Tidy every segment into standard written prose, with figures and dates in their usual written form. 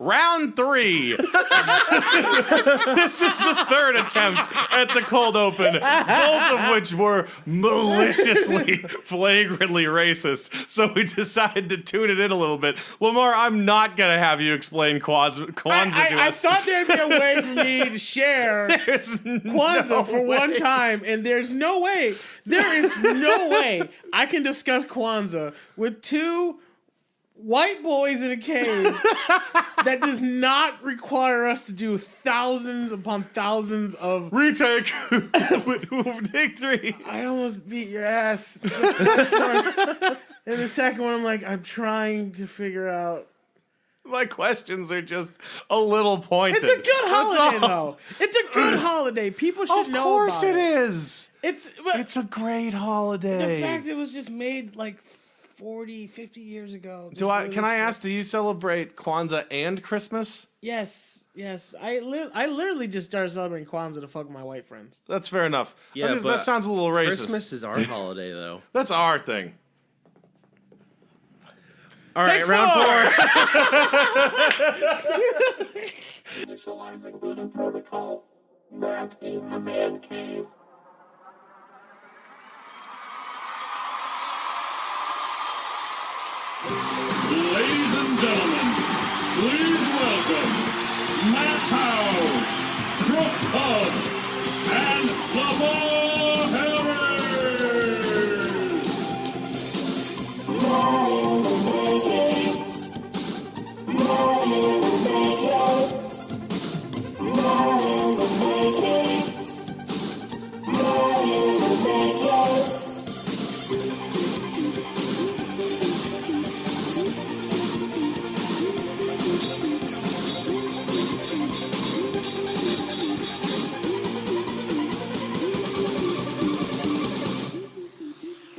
Round 3. This is the third attempt at the cold open, both of which were maliciously, flagrantly racist. So we decided to tune it in a little bit. Lemar, I'm not going to have you explain Kwanzaa to us. I thought there'd be a way for me to share Kwanzaa for one time, and there is no way I can discuss Kwanzaa with two white boys in a cave that does not require us to do thousands upon thousands of retake. Take 3. I almost beat your ass. The first one. And the second one, I'm like, I'm trying to figure out. My questions are just a little pointed. It's a good holiday, though. It's a good holiday. People should know about it. Of course it is. It's a great holiday. The fact it was just made like 40, 50 years ago. Can I ask, do you celebrate Kwanzaa and Christmas? Yes. I literally just started celebrating Kwanzaa to fuck my white friends. That's fair enough. Yeah, but that sounds a little racist. Christmas is our holiday, though. That's our thing. All right, round 4. Initializing voodoo protocol. Matt in the man cave. Ladies and gentlemen, please welcome Matt Howe, Brook and Lemar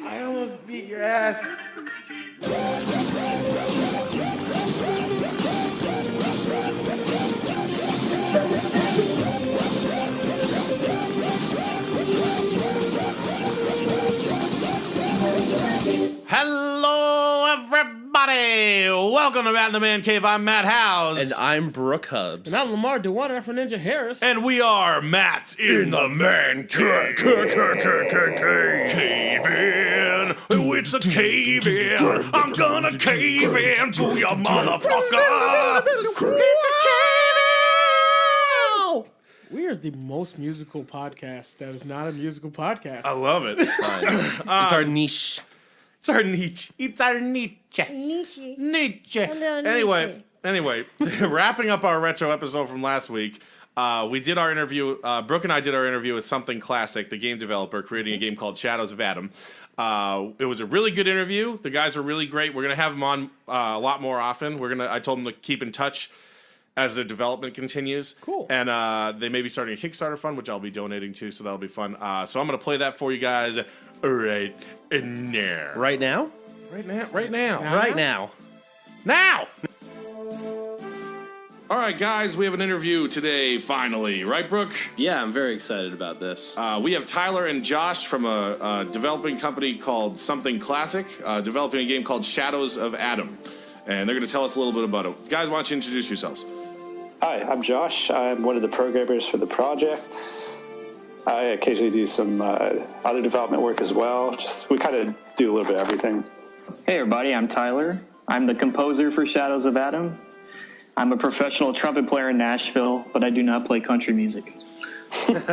I almost beat your ass. Hello, everybody. Welcome to Matt in the Man Cave. I'm Matt Howes. And I'm Brook Hubs. And I'm Lemar Dewan after Ninja Harris. And we are Matt in the Man Cave. Cave-in. It's a cave-in. I'm gonna cave in to your motherfucker. It's a cave-in. We are the most musical podcast that is not a musical podcast. I love it. It's our niche. It's our niche. It's our niche. Niche. Anyway, wrapping up our retro episode from last week, we did our interview. Brook and I did our interview with Something Classic, the game developer creating a game called Shadows of Adam. It was a really good interview. The guys are really great. We're gonna have them on a lot more often. I told them to keep in touch as their development continues. Cool. And they may be starting a Kickstarter fund, which I'll be donating to, so that'll be fun. So I'm gonna play that for you guys right now. Right now? Right now. Right now. Now! All right, guys, we have an interview today, finally. Right, Brook? Yeah, I'm very excited about this. We have Tyler and Josh from a developing company called Something Classic, developing a game called Shadows of Adam. And they're going to tell us a little bit about it. Guys, why don't you introduce yourselves? Hi, I'm Josh. I'm one of the programmers for the project. I occasionally do some other development work as well. We kind of do a little bit of everything. Hey everybody, I'm Tyler. I'm the composer for Shadows of Adam. I'm a professional trumpet player in Nashville, but I do not play country music.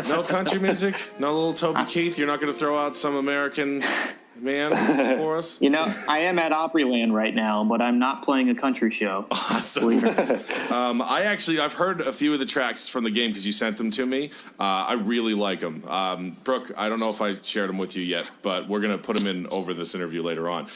No country music? No little Toby Keith? You're not going to throw out some American man for us? You know, I am at Opryland right now, but I'm not playing a country show. Awesome. I've heard a few of the tracks from the game because you sent them to me. I really like them. Brook, I don't know if I shared them with you yet, but we're going to put them in over this interview later on.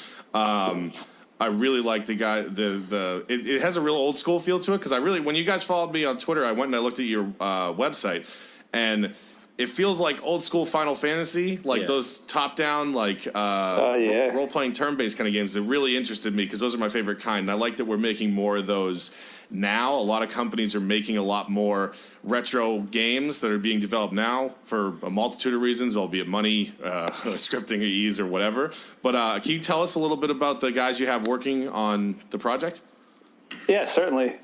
I really like the guy. It has a real old school feel to it because when you guys followed me on Twitter, I went and I looked at your website, and it feels like old school Final Fantasy, those top down role playing turn based kind of games. That really interested me because those are my favorite kind. And I like that we're making more of those now. A lot of companies are making a lot more retro games that are being developed now for a multitude of reasons, albeit money, scripting or ease or whatever. But can you tell us a little bit about the guys you have working on the project? Yeah, certainly.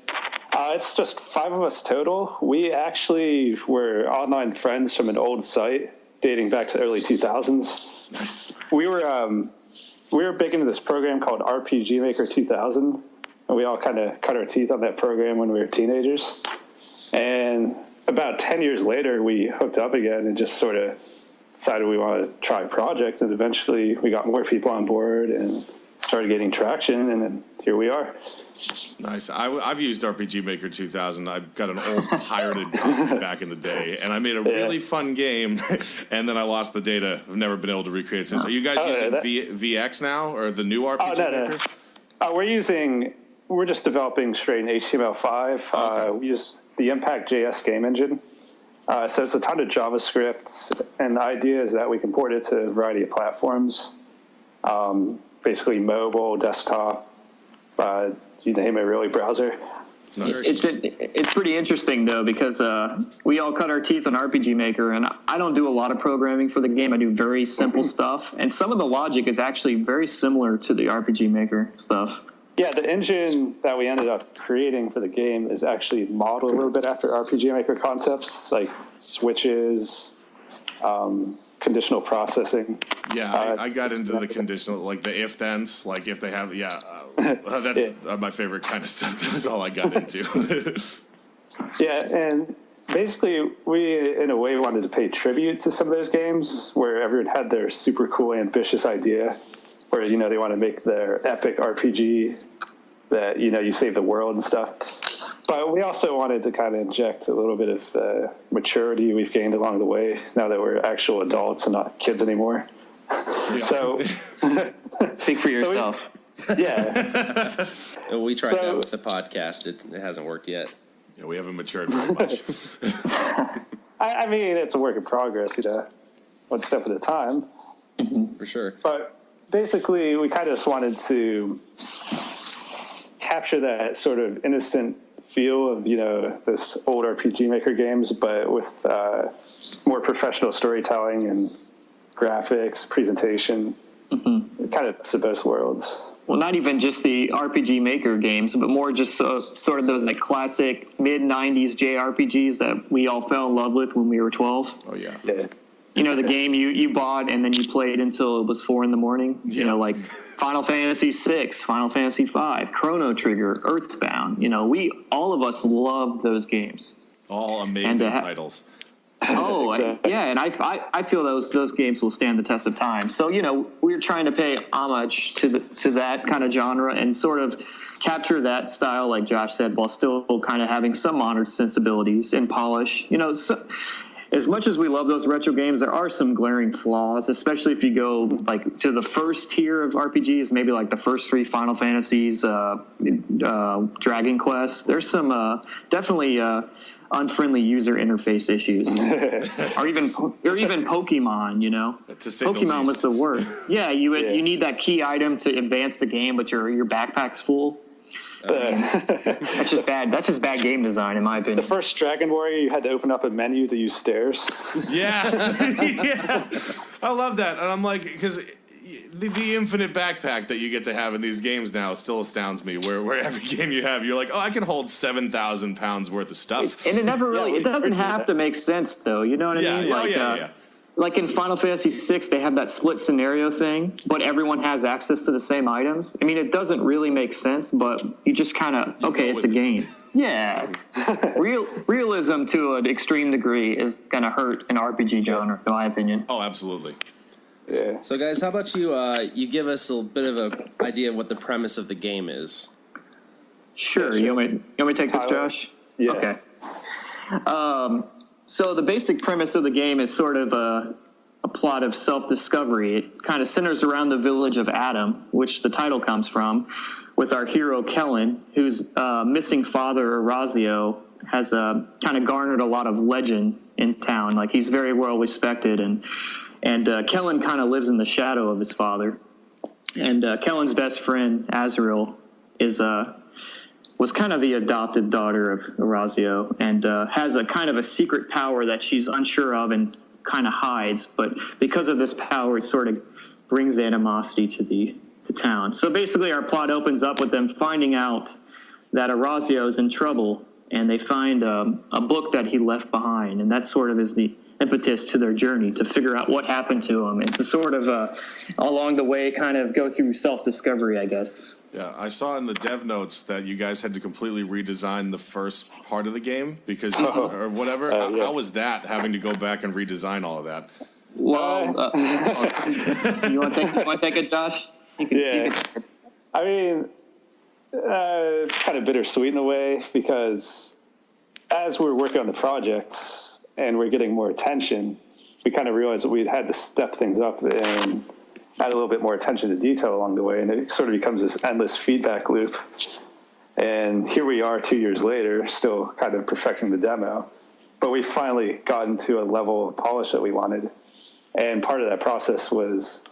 It's just 5 of us total. We actually were online friends from an old site dating back to the early 2000s. Nice. We were big into this program called RPG Maker 2000, and we all kind of cut our teeth on that program when we were teenagers. And about 10 years later, we hooked up again and just sort of decided we wanted to try a project, and eventually we got more people on board and started getting traction, and then here we are. Nice. I've used RPG Maker 2000. I've got an old pirated copy back in the day, and I made a really fun game, and then I lost the data. I've never been able to recreate it since. Are you guys using VX now, or the new RPG Maker? We're just developing straight in HTML5. Okay. We use the Impact.js game engine. So it's a ton of JavaScript, and the idea is that we can port it to a variety of platforms, basically mobile, desktop, you name it, really, browser. Nice. It's pretty interesting, though, because we all cut our teeth on RPG Maker, and I don't do a lot of programming for the game. I do very simple stuff, and some of the logic is actually very similar to the RPG Maker stuff. Yeah, the engine that we ended up creating for the game is actually modeled a little bit after RPG Maker concepts, like switches, conditional processing. Yeah, I got into the conditional, like the if-thens, like if they have, that's my favorite kind of stuff. That was all I got into. Yeah, and basically we, in a way, wanted to pay tribute to some of those games where everyone had their super cool, ambitious idea, where, you know, they want to make their epic RPG that, you know, you save the world and stuff. But we also wanted to kind of inject a little bit of maturity we've gained along the way now that we're actual adults and not kids anymore. Yeah. So Speak for yourself. We tried that with the podcast. It hasn't worked yet. Yeah, we haven't matured very much. I mean, it's a work in progress, you know, one step at a time. For sure. But basically, we kind of just wanted to capture that sort of innocent feel of, you know, this old RPG Maker games, but with more professional storytelling and graphics, presentation, kind of to both worlds. Well, not even just the RPG Maker games, but more just sort of those like classic mid-90s JRPGs that we all fell in love with when we were 12. Oh, yeah. Yeah. You know, the game you bought and then you played until it was 4 a.m. You know, like Final Fantasy VI, Final Fantasy V, Chrono Trigger, Earthbound. You know, all of us loved those games. All amazing titles. Oh, Exactly. and I feel those games will stand the test of time. So, you know, we're trying to pay homage to that kind of genre and sort of capture that style, like Josh said, while still kind of having some modern sensibilities and polish. You know, as much as we love those retro games, there are some glaring flaws, especially if you go like to the first tier of RPGs, maybe like the first 3 Final Fantasies, Dragon Quest. There's some definitely unfriendly user interface issues, or even Pokemon. You know, Pokemon was the worst. Yeah, you need that key item to advance the game, but your backpack's full. That's just bad. That's just bad game design, in my opinion. The first Dragon Warrior, you had to open up a menu to use stairs. Yeah. Yeah. I love that. And I'm like, because the infinite backpack that you get to have in these games now still astounds me, where every game you have, you're like, oh, I can hold 7,000 pounds worth of stuff. And it never really, it doesn't have to make sense, though. You know what I mean? Yeah. Like in Final Fantasy VI, they have that split scenario thing, but everyone has access to the same items. I mean, it doesn't really make sense, but you just kind of, okay, it's a game. Yeah. Realism to an extreme degree is going to hurt an RPG genre, in my opinion. Oh, absolutely. Yeah. So, guys, how about you give us a bit of an idea of what the premise of the game is? Sure. You want me to take this, Josh? Yeah. Okay. So the basic premise of the game is sort of a plot of self-discovery. It kind of centers around the village of Adam, which the title comes from, with our hero Kellen, whose missing father, Orazio, has kind of garnered a lot of legend in town. Like, he's very well respected, and Kellen kind of lives in the shadow of his father. And Kellen's best friend, Azrael, was kind of the adopted daughter of Orazio, and has a kind of a secret power that she's unsure of and kind of hides. But because of this power, it sort of brings animosity to the town. So basically, our plot opens up with them finding out that Orazio's in trouble, and they find a book that he left behind, and that sort of is the impetus to their journey to figure out what happened to him, and to sort of along the way kind of go through self-discovery, I guess. Yeah, I saw in the dev notes that you guys had to completely redesign the first part of the game because, or whatever. Yeah. How was that, having to go back and redesign all of that? Well, you want to take it, Josh? Yeah. I mean, it's kind of bittersweet in a way because as we're working on the project and we're getting more attention, we kind of realized that we had to step things up and add a little bit more attention to detail along the way, and it sort of becomes this endless feedback loop. And here we are 2 years later, still kind of perfecting the demo, but we finally gotten to a level of polish that we wanted. And part of that process was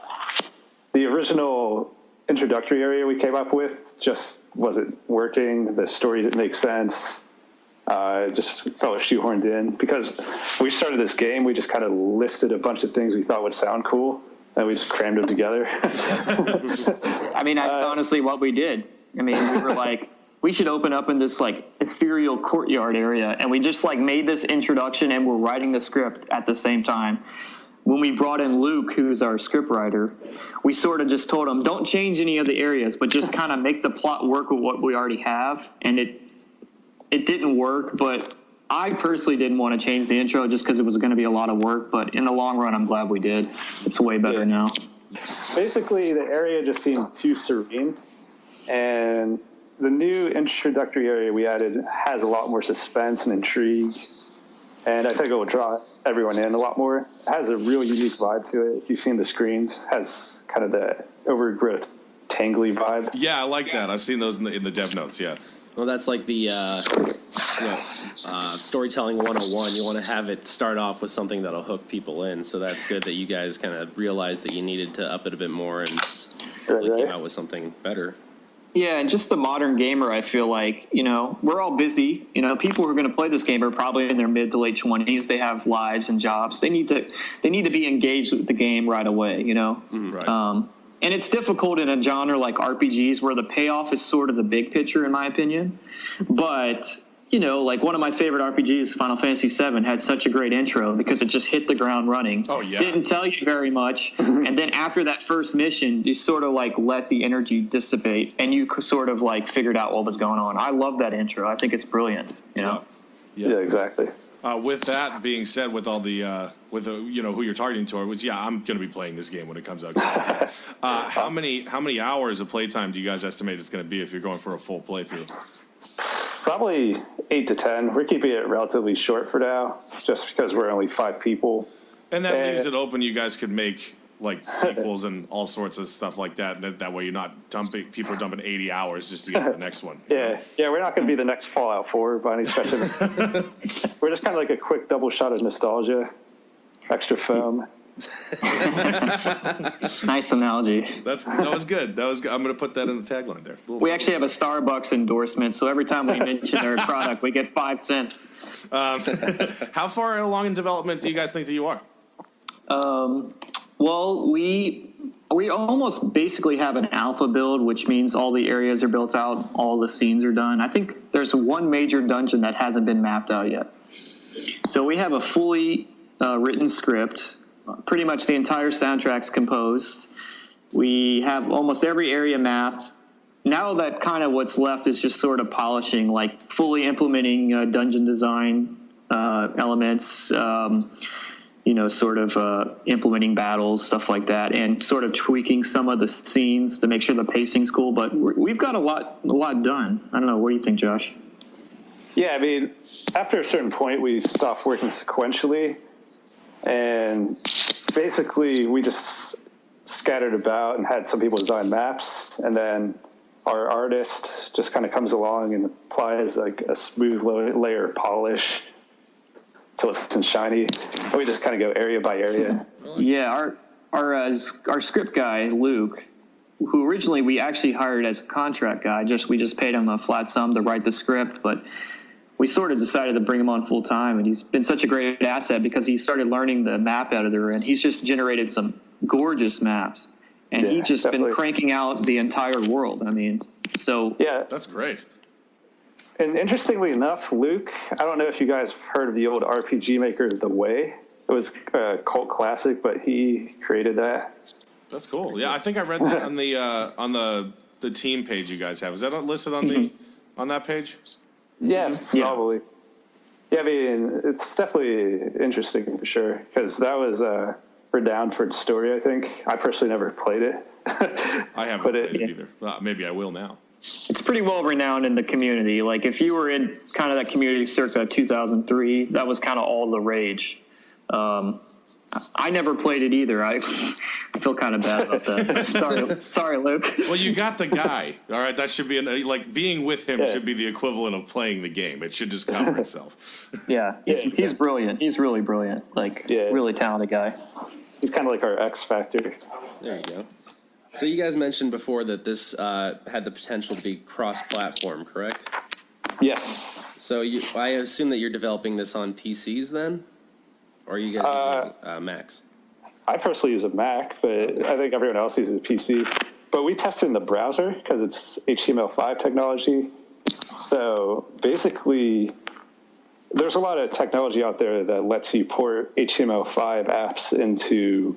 the original introductory area we came up with just wasn't working. The story didn't make sense. Just felt shoehorned in. Because we started this game, we just kind of listed a bunch of things we thought would sound cool, and we just crammed them together. I mean, that's honestly what we did. I mean, we were like, we should open up in this like ethereal courtyard area, and we just like made this introduction, and we're writing the script at the same time. When we brought in Luke, who's our script writer, we sort of just told him, don't change any of the areas, but just kind of make the plot work with what we already have. And it didn't work, but I personally didn't want to change the intro just because it was going to be a lot of work. But in the long run, I'm glad we did. It's way better now. Basically, the area just seemed too serene. And the new introductory area we added has a lot more suspense and intrigue. And I think it will draw everyone in a lot more. It has a real unique vibe to it. If you've seen the screens, it has kind of the overgrowth, tangly vibe. Yeah, I like that. I've seen those in the dev notes, yeah. Well, that's like the storytelling 101. You want to have it start off with something that'll hook people in. So that's good that you guys kind of realized that you needed to up it a bit more and hopefully came out with something better. Yeah, and just the modern gamer, I feel like, we're all busy. People who are going to play this game are probably in their mid to late 20s. They have lives and jobs. They need to be engaged with the game right away, Right. And it's difficult in a genre like RPGs where the payoff is sort of the big picture, in my opinion. But, like one of my favorite RPGs, Final Fantasy VII, had such a great intro because it just hit the ground running. Oh, yeah. Didn't tell you very much. And then after that first mission, you sort of like let the energy dissipate and you sort of like figured out what was going on. I love that intro. I think it's brilliant, Yeah, exactly. With that being said, with all the who you're targeting towards, I'm going to be playing this game when it comes out. How many hours of playtime do you guys estimate it's going to be if you're going for a full playthrough? Probably 8 to 10. We're keeping it relatively short for now, just because we're only 5 people. And that leaves it open. You guys could make like sequels and all sorts of stuff like that. That way, you're not people are dumping 80 hours just to get to the next one. Yeah, we're not going to be the next Fallout 4 by any stretch of it. We're just kind of like a quick double shot of nostalgia, extra foam. Nice analogy. That was good. I'm going to put that in the tagline there. We actually have a Starbucks endorsement, so every time we mention their product, we get 5 cents. How far along in development do you guys think that you are? Well, we almost basically have an alpha build, which means all the areas are built out, all the scenes are done. I think there's one major dungeon that hasn't been mapped out yet. So we have a fully written script. Pretty much the entire soundtrack's composed. We have almost every area mapped. Now that kind of what's left is just sort of polishing, like fully implementing dungeon design elements, implementing battles, stuff like that, and sort of tweaking some of the scenes to make sure the pacing's cool. But we've got a lot done. I don't know. What do you think, Josh? Yeah, I mean, after a certain point, we stopped working sequentially, and basically we just scattered about and had some people design maps, and then our artist just kind of comes along and applies like a smooth layer of polish till it's shiny. And we just kind of go area by area. Yeah, our script guy, Luke, who originally we actually hired as a contract guy, we just paid him a flat sum to write the script, but we sort of decided to bring him on full time, and he's been such a great asset because he started learning the map editor, and he's just generated some gorgeous maps, and he's just been cranking out the entire world. I mean, so yeah, that's great. And interestingly enough, Luke, I don't know if you guys have heard of the old RPG maker, The Way. It was a cult classic, but he created that. That's cool. Yeah, I think I read that on the team page you guys have. Is that listed on the on that page? Yeah, probably. Yeah, I mean, it's definitely interesting for sure, because that was renowned for its story, I think. I personally never played it. I haven't played it either. Maybe I will now. It's pretty well renowned in the community. Like, if you were in kind of that community circa 2003, that was kind of all the rage. I never played it either. I feel kind of bad about that. Sorry, Luke. Well, you got the guy. All right, that should be like being with him should be the equivalent of playing the game. It should just cover itself. Yeah, he's brilliant. He's really brilliant. Like, really talented guy. He's kind of like our X Factor. There you go. So you guys mentioned before that this had the potential to be cross-platform, correct? Yes. So I assume that you're developing this on PCs then? Or are you guys using Macs? I personally use a Mac, but I think everyone else uses a PC. But we tested in the browser because it's HTML5 technology. So basically, there's a lot of technology out there that lets you port HTML5 apps into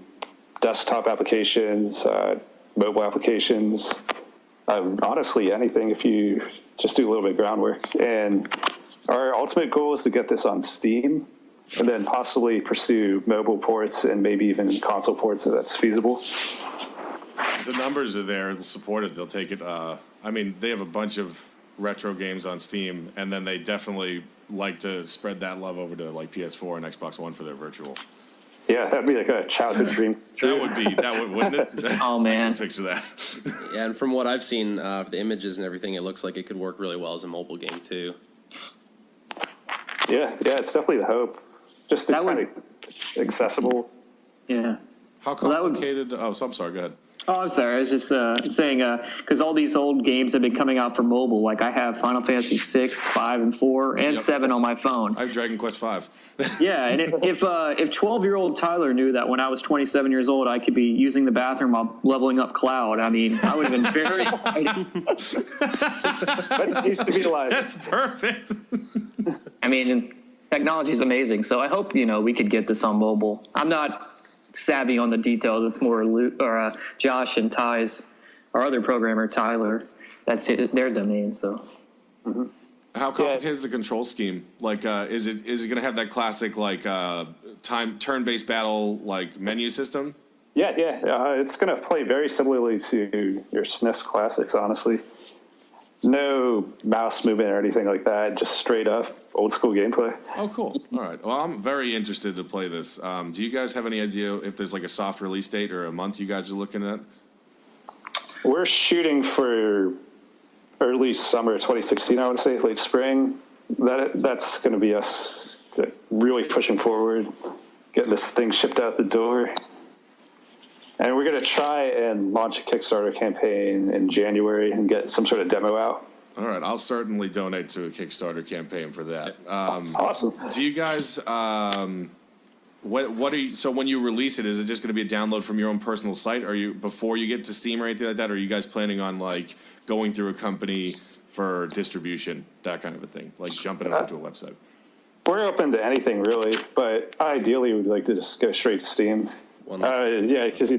desktop applications, mobile applications, honestly, anything if you just do a little bit of groundwork. And our ultimate goal is to get this on Steam, and then possibly pursue mobile ports and maybe even console ports if that's feasible. If the numbers are there, they'll support it. They'll take it. I mean, they have a bunch of retro games on Steam, and then they definitely like to spread that love over to like PS4 and Xbox One for their virtual. Yeah, that'd be like a childhood dream. Wouldn't it? Oh, man. Picture that. Yeah, and from what I've seen, for the images and everything, it looks like it could work really well as a mobile game too. Yeah, it's definitely the hope. Just to kind of accessible. Yeah. How complicated? I'm sorry. Go ahead. Oh, I'm sorry. I was just saying, because all these old games have been coming out for mobile. Like, I have Final Fantasy VI, 5, and 4, and 7 on my phone. I have Dragon Quest V. Yeah, and if 12-year-old Tyler knew that when I was 27 years old, I could be using the bathroom while leveling up Cloud, I mean, I would have been very excited. That used to be alive. That's perfect. I mean, technology is amazing, so I hope, we could get this on mobile. I'm not savvy on the details. It's more Josh and Ty's, our other programmer, Tyler. That's their domain, so. Mm-hmm. How complicated is the control scheme? Like, is it going to have that classic, like, turn-based battle, like, menu system? Yeah. It's going to play very similarly to your SNES classics, honestly. No mouse movement or anything like that, just straight up old school gameplay. Oh, cool. All right. Well, I'm very interested to play this. Do you guys have any idea if there's like a soft release date or a month you guys are looking at? We're shooting for early summer 2016, I would say, late spring. That's going to be us really pushing forward, getting this thing shipped out the door. And we're going to try and launch a Kickstarter campaign in January and get some sort of demo out. All right, I'll certainly donate to a Kickstarter campaign for that. Awesome. Do you guys, what are you, so when you release it, is it just going to be a download from your own personal site? Are you, before you get to Steam or anything like that, or are you guys planning on like going through a company for distribution, that kind of a thing, like jumping it onto a website? We're open to anything really, but ideally we'd like to just go straight to Steam. Yeah, because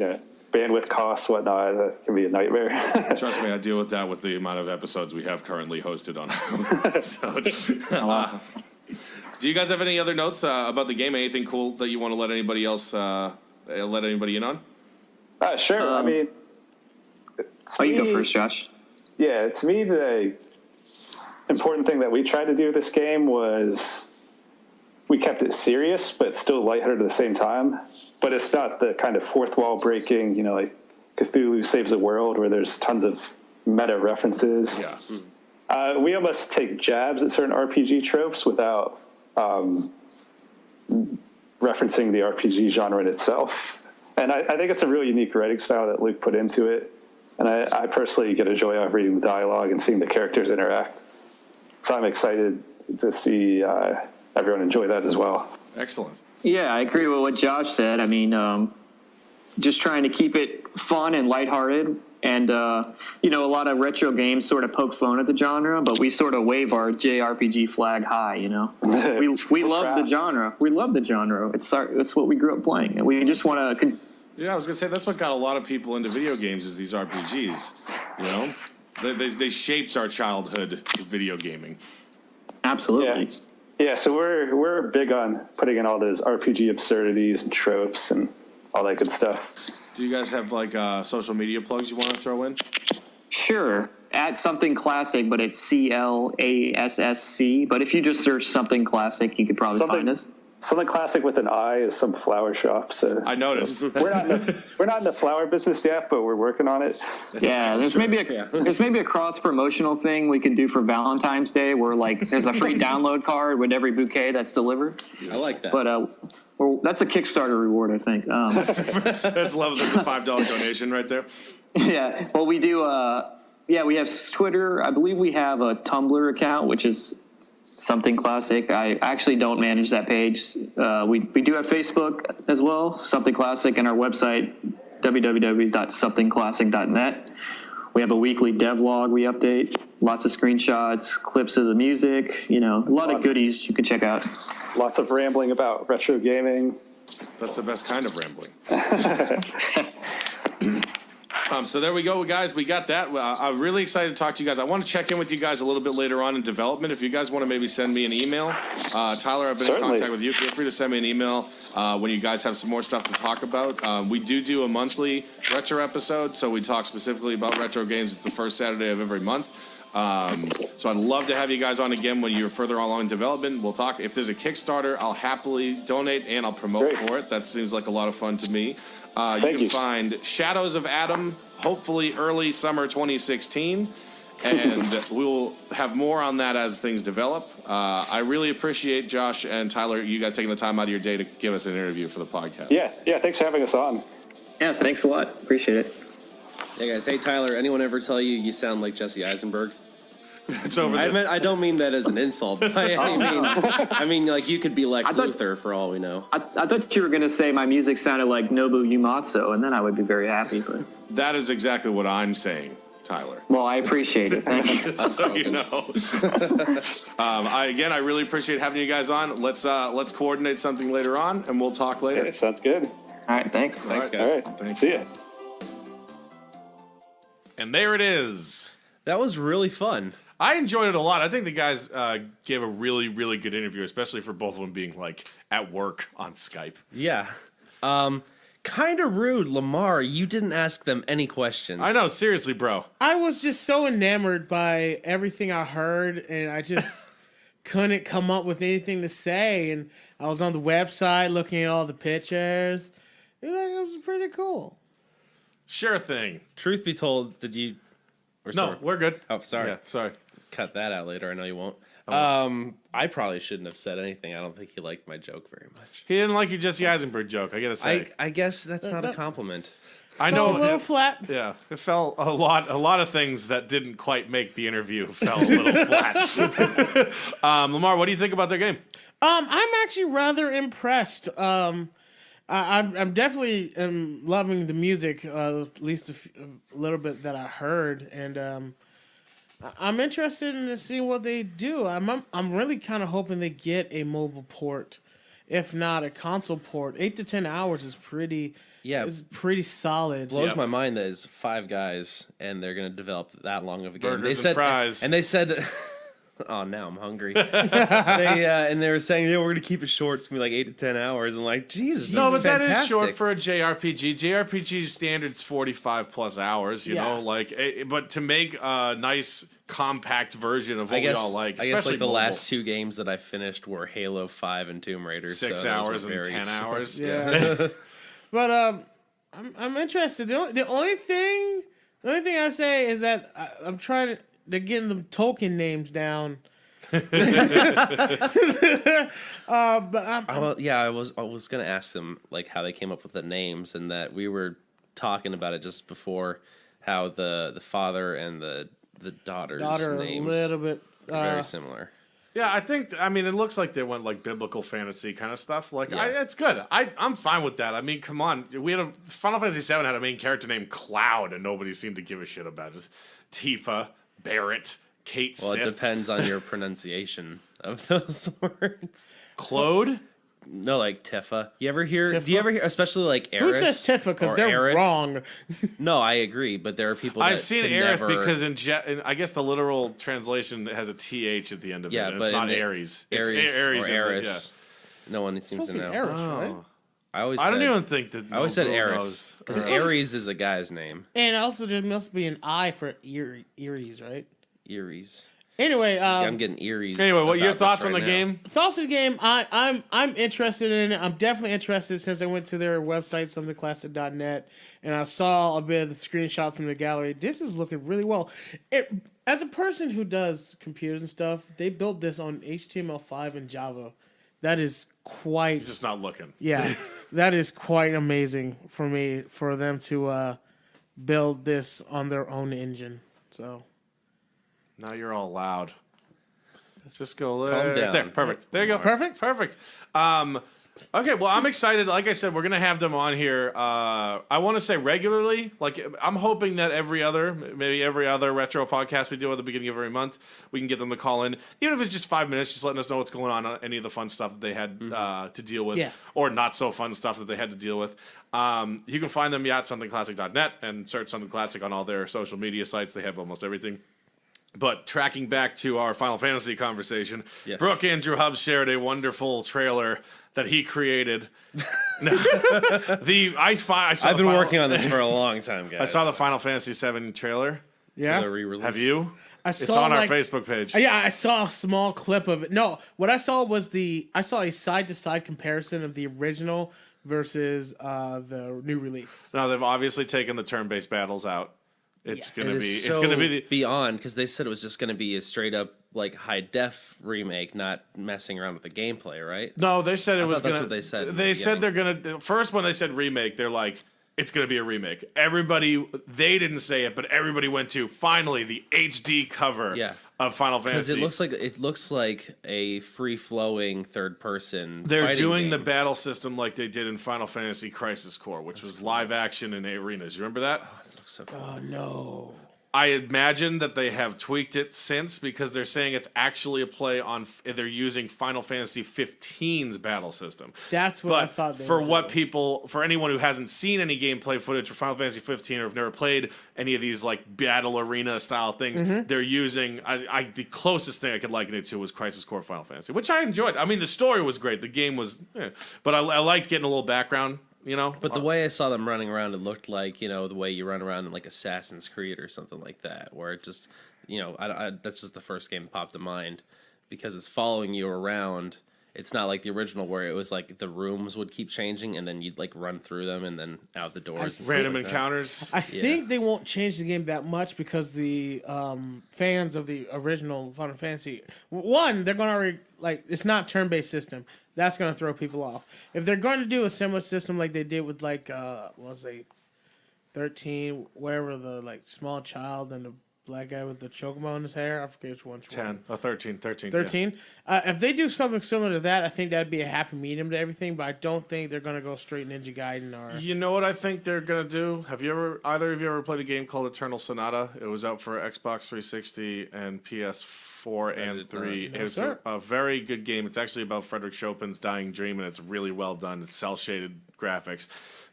bandwidth costs, whatnot, that can be a nightmare. Trust me, I deal with that with the amount of episodes we have currently hosted on our episode. Do you guys have any other notes about the game? Anything cool that you want to let anybody else, let anybody in on? Sure. I mean, you go first, Josh. Yeah, to me, the important thing that we tried to do with this game was we kept it serious, but still lighthearted at the same time. But it's not the kind of fourth wall breaking, like Cthulhu Saves the World, where there's tons of meta references. Yeah. We almost take jabs at certain RPG tropes without referencing the RPG genre in itself. And I think it's a really unique writing style that Luke put into it. And I personally get a joy out of reading the dialogue and seeing the characters interact. So I'm excited to see everyone enjoy that as well. Excellent. Yeah, I agree with what Josh said. I mean, just trying to keep it fun and lighthearted And, you know, a lot of retro games sort of poke fun at the genre, but we sort of wave our JRPG flag high, you know. We love the genre. We love the genre. It's what we grew up playing. And we just want to... Yeah, I was going to say, that's what got a lot of people into video games is these RPGs, you know? They shaped our childhood with video gaming. Absolutely. Yeah, so we're big on putting in all those RPG absurdities and tropes and all that good stuff. Do you guys have, like, social media plugs you want to throw in? Sure. At Something Classic, but it's CLASSC. But if you just search Something Classic, you could probably find us. Something Classic with an I is some flower shop. So I noticed. we're not in the flower business yet, but we're working on it. Yeah, there's maybe a cross promotional thing we could do for Valentine's Day, where like there's a free download card with every bouquet that's delivered. I like that. But that's a Kickstarter reward, I think. That's lovely. That's a $5 donation right there. Yeah. Well, we do. We have Twitter. I believe we have a Tumblr account, which is Something Classic. I actually don't manage that page. We do have Facebook as well, Something Classic, and our website, www.somethingclassic.net. We have a weekly devlog we update, lots of screenshots, clips of the music, you know, a lot of goodies you can check out. Lots of rambling about retro gaming. That's the best kind of rambling. So there we go, guys. We got that. I'm really excited to talk to you guys. I want to check in with you guys a little bit later on in development. If you guys want to maybe send me an email, Tyler, I've been in contact with you. Feel free to send me an email when you guys have some more stuff to talk about. We do a monthly retro episode, so we talk specifically about retro games. It's the first Saturday of every month. So I'd love to have you guys on again when you're further along in development. We'll talk. If there's a Kickstarter, I'll happily donate and I'll promote for it. That seems like a lot of fun to me. You can find Shadows of Adam, hopefully early summer 2016, and we'll have more on that as things develop. I really appreciate Josh and Tyler, you guys taking the time out of your day to give us an interview for the podcast. Yeah, thanks for having us on. Yeah, thanks a lot. Appreciate it. Hey guys, hey Tyler, anyone ever tell you sound like Jesse Eisenberg? It's over there. I don't mean that as an insult by any means. I mean, like, you could be Lex Luthor for all we know. I thought you were going to say my music sounded like Nobu Uematsu, and then I would be very happy. But That is exactly what I'm saying, Tyler. well, I appreciate it. Thank you. So you know. I really appreciate having you guys on. Let's coordinate something later on, and we'll talk later. Okay, sounds good. All right, thanks. Thanks, All guys. All right, see ya. And there it is. That was really fun. I enjoyed it a lot. I think the guys gave a really, really good interview, especially for both of them being like at work on Skype. Yeah. Kind of rude, Lemar. You didn't ask them any questions. I know, seriously, bro. I was just so enamored by everything I heard, and I just couldn't come up with anything to say. And I was on the website looking at all the pictures. It was pretty cool. Sure thing. Truth be told, did you... No, we're good. Oh, sorry. Yeah, sorry. Cut that out later. I know you won't. I probably shouldn't have said anything. I don't think he liked my joke very much. He didn't like your Jesse Eisenberg joke, I gotta say. I guess that's not a compliment. I know. A little flat. Yeah, it fell a lot of things that didn't quite make the interview fell a little flat. Lemar, what do you think about their game? I'm actually rather impressed. I'm definitely loving the music, at least a little bit that I heard, and I'm interested in seeing what they do. I'm really kind of hoping they get a mobile port, if not a console port. 8 to 10 hours is pretty. Yeah, it's pretty solid. Blows my mind that it's 5 guys and they're going to develop that long of a game. Burgers and fries. And they said that. Oh, now I'm hungry. And they were saying, we're going to keep it short. It's going to be like 8 to 10 hours. I'm like, Jesus, no, but fantastic. that is short for a JRPG. JRPG standard's 45 plus hours, you know? Like, but to make a nice, compact version of what we all like, I guess like the mobile. last 2 games that I finished were Halo 5 and Tomb Raider. 6 so hours and very 10 short. hours. Yeah. But I'm interested. The only thing I say is that I'm trying to... They're getting the Tolkien names down. But I was gonna ask them like how they came up with the names, and that we were talking about it just before, how the father and the daughter's names a little bit are very similar. Yeah, I think. I mean, it looks like they went like biblical fantasy kind of stuff. Like, Yeah. it's good. I'm fine with that. I mean, come on. Final Fantasy VII had a main character named Cloud, and nobody seemed to give a shit about it. Tifa, Barrett, Kate Well, Sith. it depends on your pronunciation of those words. Claude. No, like Tifa. You ever hear? Tifa? Do you ever hear? Especially like Aerith. Who says Tifa? Because or they're Aerith? wrong. No, I agree, but there are people. That I've seen can Aerith never... because in I guess the literal translation has a TH at the end of Yeah, it. And but it's not in the- Ares. Ares It's Ares or in the- Eris. No one seems to Supposed to know. be Eris, right? Oh. I always. I don't said- even think that. I always said no girl Eris knows. because Ares is a guy's name. And also, there must be an I for Eries, right? Eries. Anyway, I'm getting Eries. Anyway, what are your about this thoughts on right the now. game? thoughts of the game. I'm interested in it. I'm definitely interested since I went to their website, somethingclassic.net, and I saw a bit of the screenshots from the gallery. This is looking really well. As a person who does computers and stuff, they built this on HTML5 and Java. That is quite Just not looking. yeah. That is quite amazing for me for them to build this on their own engine. So. Now you're all loud. Let's just go Calm down. there. Perfect. There you go. Perfect? Perfect. Okay, well, I'm excited. Like I said, we're gonna have them on here. I want to say regularly. Like, I'm hoping that maybe every other retro podcast we do at the beginning of every month, we can get them to call in, even if it's just 5 minutes, just letting us know what's going on any of the fun stuff that they had to deal with, Yeah. or not so fun stuff that they had to deal with. You can find them at somethingclassic.net and search Something Classic on all their social media sites. They have almost everything. But tracking back to our Final Fantasy conversation, Yes. Brooke Andrew Hubbs shared a wonderful trailer that he created. I've I've been working on this for a long time, guys. I saw the Final Fantasy VII trailer. Yeah. The re-release. Have you? I It's saw on our like, Facebook page. Yeah, I saw a small clip of it. No, what I saw was I saw a side-to-side comparison of the original versus the new release. Now they've obviously taken the turn-based battles out. It's Yeah. gonna It be. is It's gonna be. so beyond because they said it was just going to be a straight up like high def remake, not messing around with the gameplay, right? No, they said it was thought that's gonna. what they said in the They said beginning. they're gonna. First, when they said remake, they're like, it's gonna be a remake. Everybody, they didn't say it, but everybody went to finally the HD cover Yeah. of Final Because Fantasy. it looks like a free flowing third person. They're fighting doing the game. battle system like they did in Final Fantasy Crisis Core, which was live action in arenas. You remember that? It looks so cool. Oh no. I imagine that they have tweaked it since because they're saying it's actually a play on. They're using Final Fantasy 15's battle system. That's what I But thought they for were what doing. for anyone who hasn't seen any gameplay footage for Final Fantasy 15 or have never played any of these like battle arena style things, Mm-hmm. they're using. The closest thing I could liken it to was Crisis Core Final Fantasy, which I enjoyed. I mean, the story was great, the game was, but I liked getting a little background. You know, But the way I saw them running around, it looked like, the way you run around in like Assassin's Creed or something like that, where it just, that's just the first game that popped to mind because it's following you around. It's not like the original where it was like the rooms would keep changing and then you'd like run through them and then out the doors. and stuff random like that. encounters. I think they won't change the game that much because the fans of the original Final Fantasy, one, they're going to it's not turn-based system. That's going to throw people off. If they're going to do a similar system like they did with 13, whatever, the like small child and the black guy with the chocobo in his hair, I forget which one. 13. 13. If they do something similar to that, I think that'd be a happy medium to everything. But I don't think they're gonna go straight Ninja Gaiden or. You know what I think they're gonna do? Have you either of you ever played a game called Eternal Sonata? It was out for Xbox 360 and PS4 and 3. No, It's sir. a very good game. It's actually about Frederick Chopin's dying dream, and it's really well done. It's cel shaded graphics,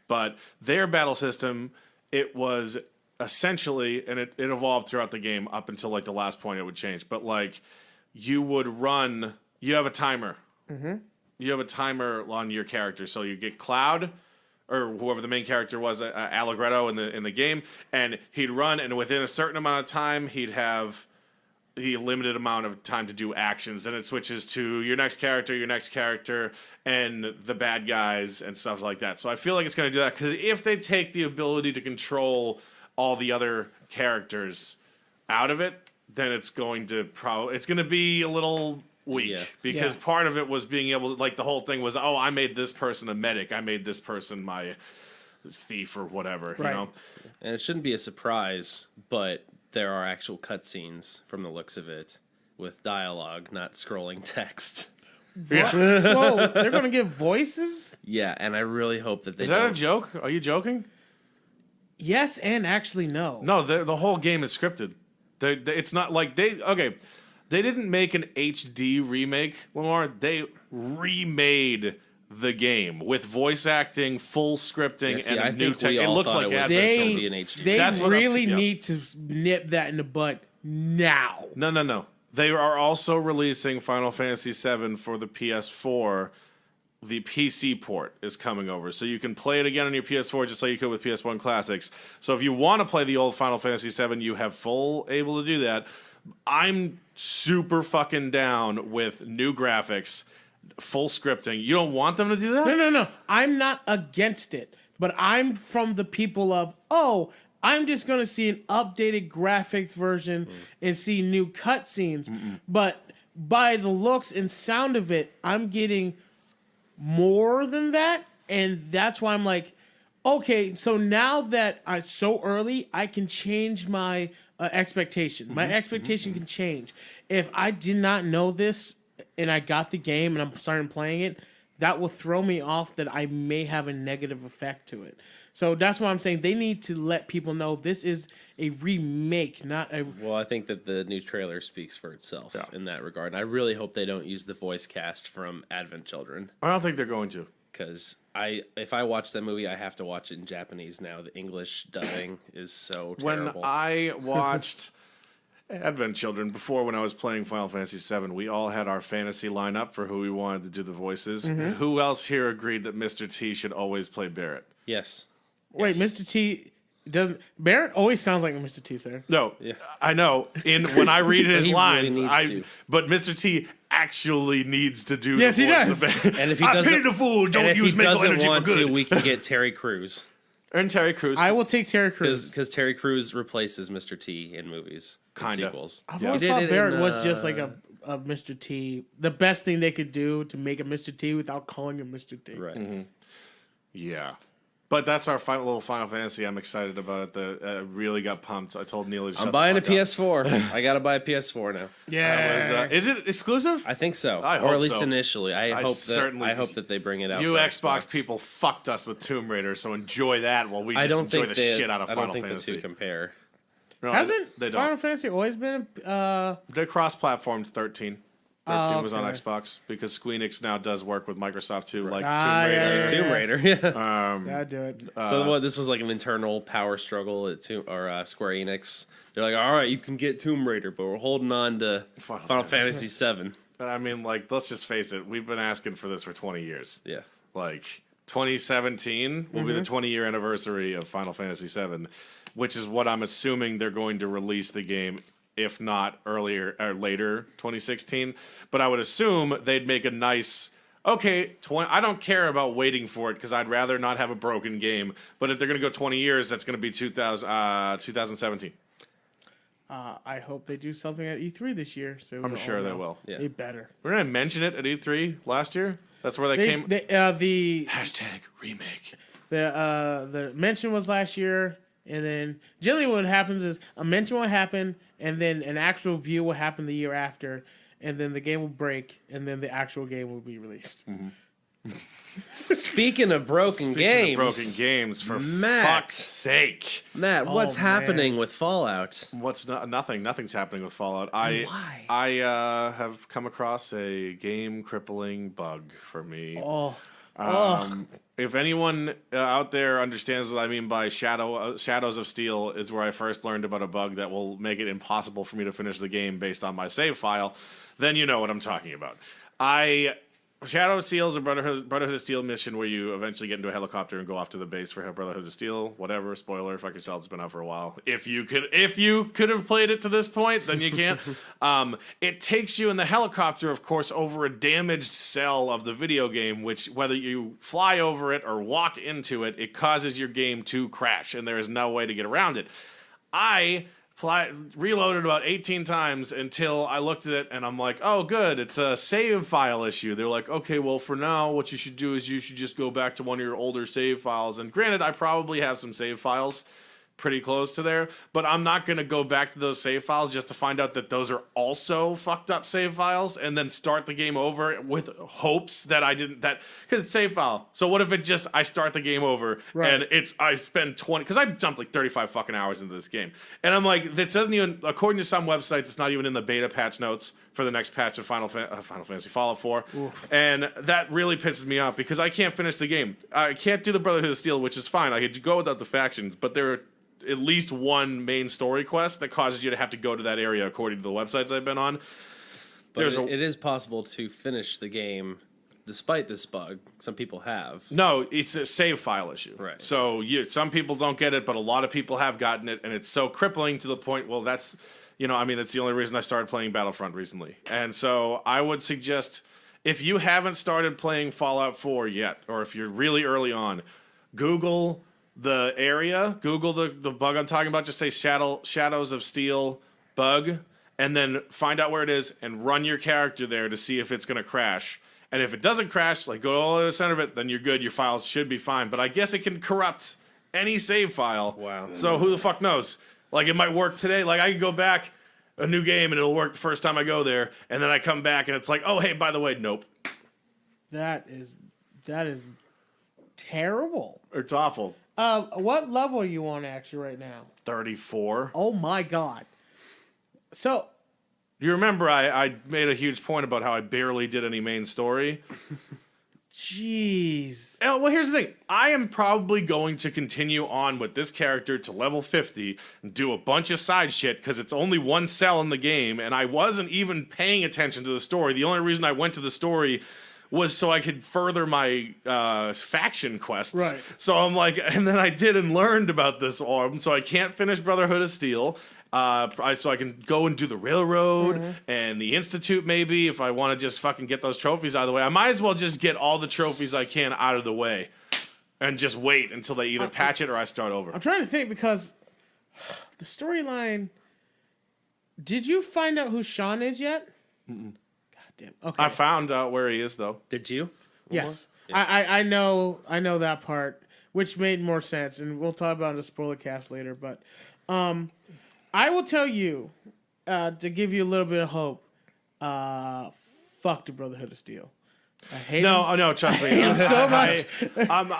but their battle system, it was essentially, and it evolved throughout the game up until like the last point it would change. But like, you would run. You have a timer. Mm-hmm. You have a timer on your character, so you get Cloud, or whoever the main character was, Allegretto in the game, and he'd run, and within a certain amount of time, he'd have the limited amount of time to do actions. Then it switches to your next character, and the bad guys and stuff like that. So I feel like it's going to do that because if they take the ability to control all the other characters out of it, then it's going to be a little weak because part of it was being able to, like, the whole thing was, oh, I made this person a medic, I made this person my thief or whatever, Right. you know. And it shouldn't be a surprise, but there are actual cutscenes from the looks of it with dialogue, not scrolling text. What? Whoa, they're gonna give voices? Yeah, and I really hope that they Is that don't. a joke? Are you joking? Yes, and actually no. No, the whole game is scripted. It's not like they didn't make an HD remake, Lemar. They remade the game with voice acting, full scripting, Yeah, see, and I a new think tech. we It all looks thought like it was Advent gonna Children. be an HD. They That's what really yeah. need to nip that in the butt now. No. They are also releasing Final Fantasy VII for the PS4. The PC port is coming over, so you can play it again on your PS4 just like you could with PS1 Classics. So if you want to play the old Final Fantasy VII, you have full able to do that. I'm super fucking down with new graphics, full scripting. You don't want them to do that? No. I'm not against it, but I'm from the people of, I'm just going to see an updated graphics version and see new cutscenes. But by the looks and sound of it, I'm getting more than that. And that's why I'm like, okay, so now that I'm so early, I can change my expectation. My expectation can change. If I did not know this and I got the game and I'm starting playing it, that will throw me off that I may have a negative effect to it. So that's why I'm saying they need to let people know this is a remake, not a... Well, I think that the new trailer speaks for itself in that regard. And I really hope they don't use the voice cast from Advent Children. I don't think they're going to. Because if I watch that movie, I have to watch it in Japanese now. The English dubbing is so terrible. When I watched Advent Children before, when I was playing Final Fantasy VII, we all had our fantasy lineup for who we wanted to do the voices. Who else here agreed that Mr. T should always play Barrett? Yes. Wait, Yes. Mr. T doesn't... Barrett always sounds like Mr. T, sir. No, I know. When I read his He really lines, needs to. but Mr. T actually needs to do. Yes, the he voice does. of Barrett. And if he I doesn't, pity the fool, and don't if use he mental doesn't energy for want good. to, we can get Terry Crews. And Terry Crews. I will take Terry Crews. Because Terry Crews replaces Mr. T in movies, in Kinda. sequels. I've Yeah. always He did thought it Barrett in, was just like a Mr. T. The best thing they could do to make a Mr. T without calling him Mr. T. Right. Yeah. But that's our little Final Fantasy. I'm excited about it. I really got pumped. I told Neil to shut I'm buying a the fuck up. PS4. I gotta buy a PS4 now. Yeah. Is it exclusive? I think so, I or hope at least so. initially. I hope that they bring it out. You for Xbox people fucked us with Tomb Raider, so enjoy that while we I just don't enjoy think the they, shit out of I Final don't think Fantasy. the two compare. No, Hasn't they Final don't. Fantasy always been They cross-platformed 13. 13 was on okay. Xbox because Squeenix now does work with Microsoft too, like Ah, Tomb Raider. yeah. Tomb Raider. Yeah. Yeah, do it. So what? This was like an internal power struggle at Square Enix. They're like, all right, you can get Tomb Raider, but we're holding on to Final Fantasy VII. But I mean, like, let's just face it. We've been asking for this for 20 years. Yeah. Like, 2017 will be the 20-year anniversary of Final Fantasy VII, which is what I'm assuming they're going to release the game, if not earlier or later, 2016. But I would assume they'd make a nice... Okay, I don't care about waiting for it because I'd rather not have a broken game. But if they're going to go 20 years, that's going to be 2017. I hope they do something at E3 this year. So I'm we'll sure all they know. will. Yeah. They better. We're going to mention it at E3 last year. That's where they came. The Hashtag remake. the mention was last year, and then generally what happens is a mention will happen, and then an actual view will happen the year after, and then the game will break, and then the actual game will be released. Speaking of broken games, for Matt. fuck's sake. Matt, what's man. happening with Fallout? Nothing's happening with Fallout. I have come across a game crippling bug for me. If anyone out there understands what I mean by Shadows of Steel is where I first learned about a bug that will make it impossible for me to finish the game based on my save file, then you know what I'm talking about. Shadow of Steel is a Brotherhood of Steel mission where you eventually get into a helicopter and go off to the base for Brotherhood of Steel. Whatever, spoiler, if I could tell, it's been out for a while. If you could have played it to this point, then you can't. It takes you in the helicopter, of course, over a damaged cell of the video game, which whether you fly over it or walk into it, it causes your game to crash, and there is no way to get around it. I reloaded about 18 times until I looked at it and I'm like, oh, good, it's a save file issue. They're like, okay, well, for now, what you should do is you should just go back to one of your older save files. And granted, I probably have some save files pretty close to there, but I'm not going to go back to those save files just to find out that those are also fucked up save files and then start the game over with hopes that I didn't, because it's save file. So what if I start the game over and I spend 20, because I jumped like 35 fucking hours into this game. And I'm like, this doesn't even, according to some websites, it's not even in the beta patch notes for the next patch of Final Fantasy Fallout 4. Oof. And that really pisses me off because I can't finish the game. I can't do the Brotherhood of Steel, which is fine. I could go without the factions, but there are at least one main story quest that causes you to have to go to that area according to the websites I've been on. But it is possible to finish the game despite this bug. Some people have. No, it's a save file issue. Right. So some people don't get it, but a lot of people have gotten it, and it's so crippling to the point, well, that's... that's the only reason I started playing Battlefront recently. And so I would suggest, if you haven't started playing Fallout 4 yet, or if you're really early on, Google the area, Google the bug I'm talking about, just say Shadows of Steel bug, and then find out where it is and run your character there to see if it's going to crash. And if it doesn't crash, like go all the way to the center of it, then you're good. Your files should be fine. But I guess it can corrupt any save file. Wow. So who the fuck knows? Like, it might work today. Like, I can go back a new game and it'll work the first time I go there, and then I come back and it's like, oh, hey, by the way, nope. That is terrible. It's awful. What level are you on actually right now? 34. Oh my god. So you remember I made a huge point about how I barely did any main story? Jeez. Well, here's the thing. I am probably going to continue on with this character to level 50 and do a bunch of side shit because it's only one cell in the game, and I wasn't even paying attention to the story. The only reason I went to the story was so I could further my faction quests. Right. So I'm like, and then I did and learned about this arm, so I can't finish Brotherhood of Steel. So I can go and do the Railroad and the Institute maybe if I want to just fucking get those trophies out of the way. I might as well just get all the trophies I can out of the way and just wait until they either patch it or I start over. I'm trying to think because the storyline... Did you find out who Sean is yet? Mm-mm. God damn. Okay. I found out where he is, though. Did you? Yes. Yeah. I know that part, which made more sense, and we'll talk about it in a spoiler cast later, but... I will tell you, to give you a little bit of hope, fuck the Brotherhood of Steel. I hate him. No, trust me. him so much.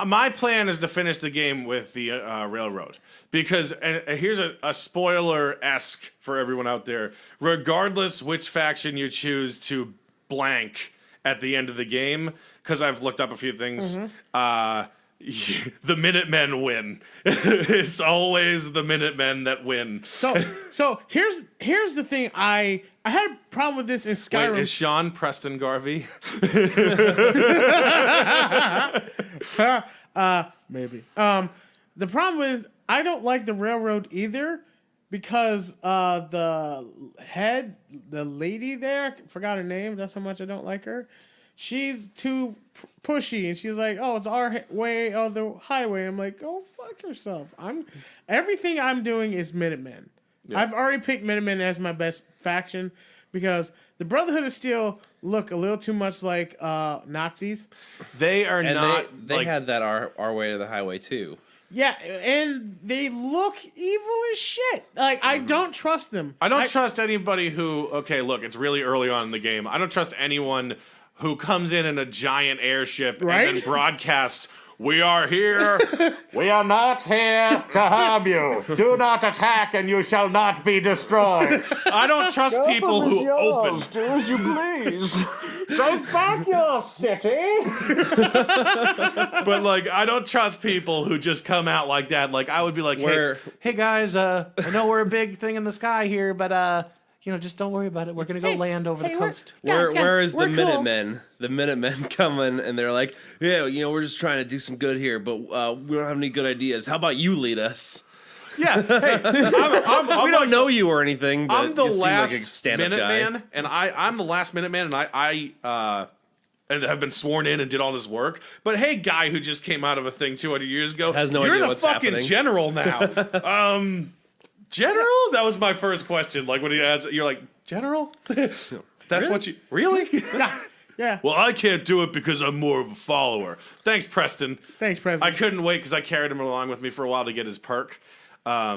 My plan is to finish the game with the Railroad. Because, and here's a spoiler-esque for everyone out there, regardless which faction you choose to blank at the end of the game, because I've looked up a few things, the Minutemen win. It's always the Minutemen that win. So here's the thing. I had a problem with this in Skyrim. Wait, is Sean Preston Garvey? Maybe. The problem is I don't like the Railroad either because the lady there, I forgot her name. That's how much I don't like her. She's too pushy, and she's like, "Oh, it's our way or the highway." I'm like, "Go fuck yourself." Everything I'm doing is Minutemen. Yeah. I've already picked Minutemen as my best faction because the Brotherhood of Steel look a little too much like Nazis. They are not. They had that our way or the highway too. Yeah, and they look evil as shit. Like, I don't trust them. I don't trust anybody who. Okay, look, it's really early on in the game. I don't trust anyone who comes in a giant airship and then broadcasts, "We are here. We are not here to harm you. Do not attack and you shall not be destroyed." I don't trust people who open. Do as you please. Take back your city. But, like, I don't trust people who just come out like that. Like, I would be like, hey guys, I know we're a big thing in the sky here, but, just don't worry about it. We're going to go land over the coast. Where is the Minutemen? Cool. The Minutemen coming, and they're like, yeah, we're just trying to do some good here, but we don't have any good ideas. How about you lead us? Yeah. Hey, we don't know you or anything, but I'm the you seem last like a stand-up guy. and I'm the last Minuteman, and I have been sworn in and did all this work. But hey, guy who just came out of a thing 200 years ago, has no you're idea the what's fucking happening. general now. General? That was my first question. Like, when he asked, you're like, General? That's really? What you... Really? Yeah. Well, I can't do it because I'm more of a follower. Thanks, Preston. Thanks, Preston. I couldn't wait because I carried him along with me for a while to get his perk.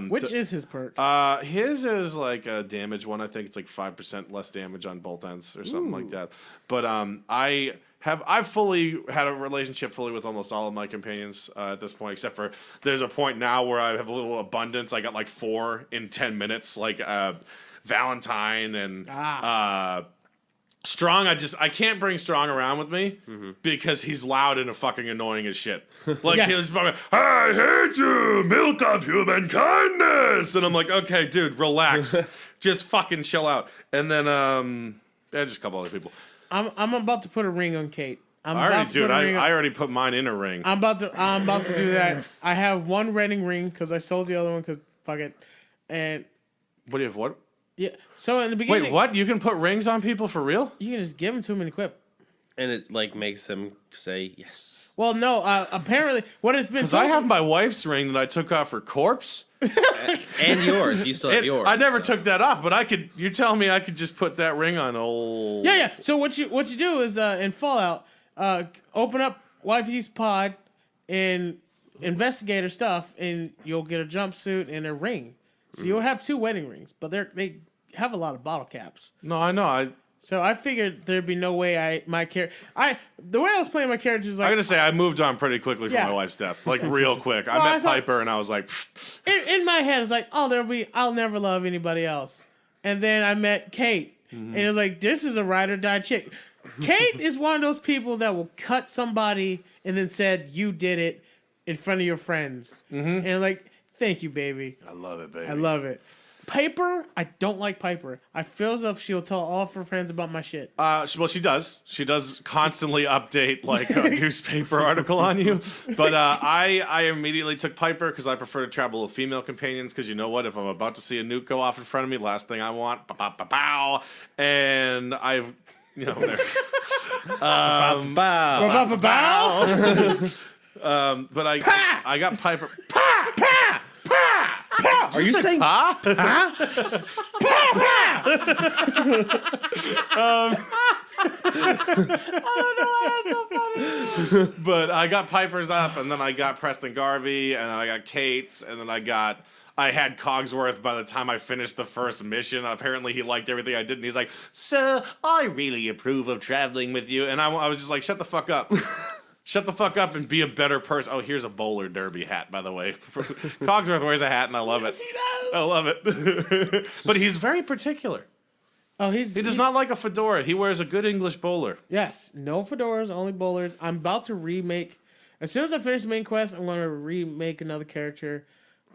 Which is his perk? His is like a damage one. I think it's like 5% less damage on both ends or something like that. But I've fully had a relationship fully with almost all of my companions at this point, except for there's a point now where I have a little abundance. I got like 4 in 10 minutes, like Valentine and Strong. I can't bring Strong around with me because he's loud and fucking annoying as shit. Like he's fucking, I hate you, milk of human kindness, and I'm like, okay, dude, relax, just fucking chill out. And then just a couple other people. I'm about to put a ring on Kate. I already put mine in a ring. I'm about to do that. I have one wedding ring because I sold the other one because fuck it. And what do you have? What? Yeah. So in the beginning, wait, what? You can put rings on people for real? You can just give them to them and equip. And it like makes them say yes. Well, no. Apparently, what has been because I have my wife's ring that I took off her corpse. And yours. You still have yours. I never took that off, but I could. You're telling me I could just put that ring on old? Yeah. So what you do is in Fallout, open up wifey's pod and investigate her stuff, and you'll get a jumpsuit and a ring. So you'll have 2 wedding rings, but they have a lot of bottle caps. No, I know. So I figured there'd be no way the way I was playing my character is like, I gotta say I moved on pretty quickly from my wife's death, like real quick. I met Piper and I was like, in my head it's like, I'll never love anybody else. And then I met Kate, and it was like, this is a ride or die chick. Kate is one of those people that will cut somebody and then said you did it in front of your friends, and like, thank you, baby. I love it, baby. I love it. Piper, I don't like Piper. I feel as if she'll tell all of her friends about my shit. Well, she does. She does constantly update like a newspaper article on you. But I immediately took Piper because I prefer to travel with female companions. Because you know what? If I'm about to see a nuke go off in front of me, last thing I want, pow, and I've, you know, there. But I got Piper. Are you saying pa? But I got Piper's up, and then I got Preston Garvey, and then I got Kate's, and then I had Cogsworth by the time I finished the first mission. Apparently he liked everything I did, and he's like, "Sir, I really approve of traveling with you." And I was just like, shut the fuck up. Shut the fuck up and be a better person. Oh, here's a bowler derby hat, by the way. Cogsworth wears a hat, and I love it. I love it. But he's very particular. Oh, he does not like a fedora. He wears a good English bowler. Yes, no fedoras, only bowlers. I'm about to remake. As soon as I finish the main quest, I'm going to remake another character.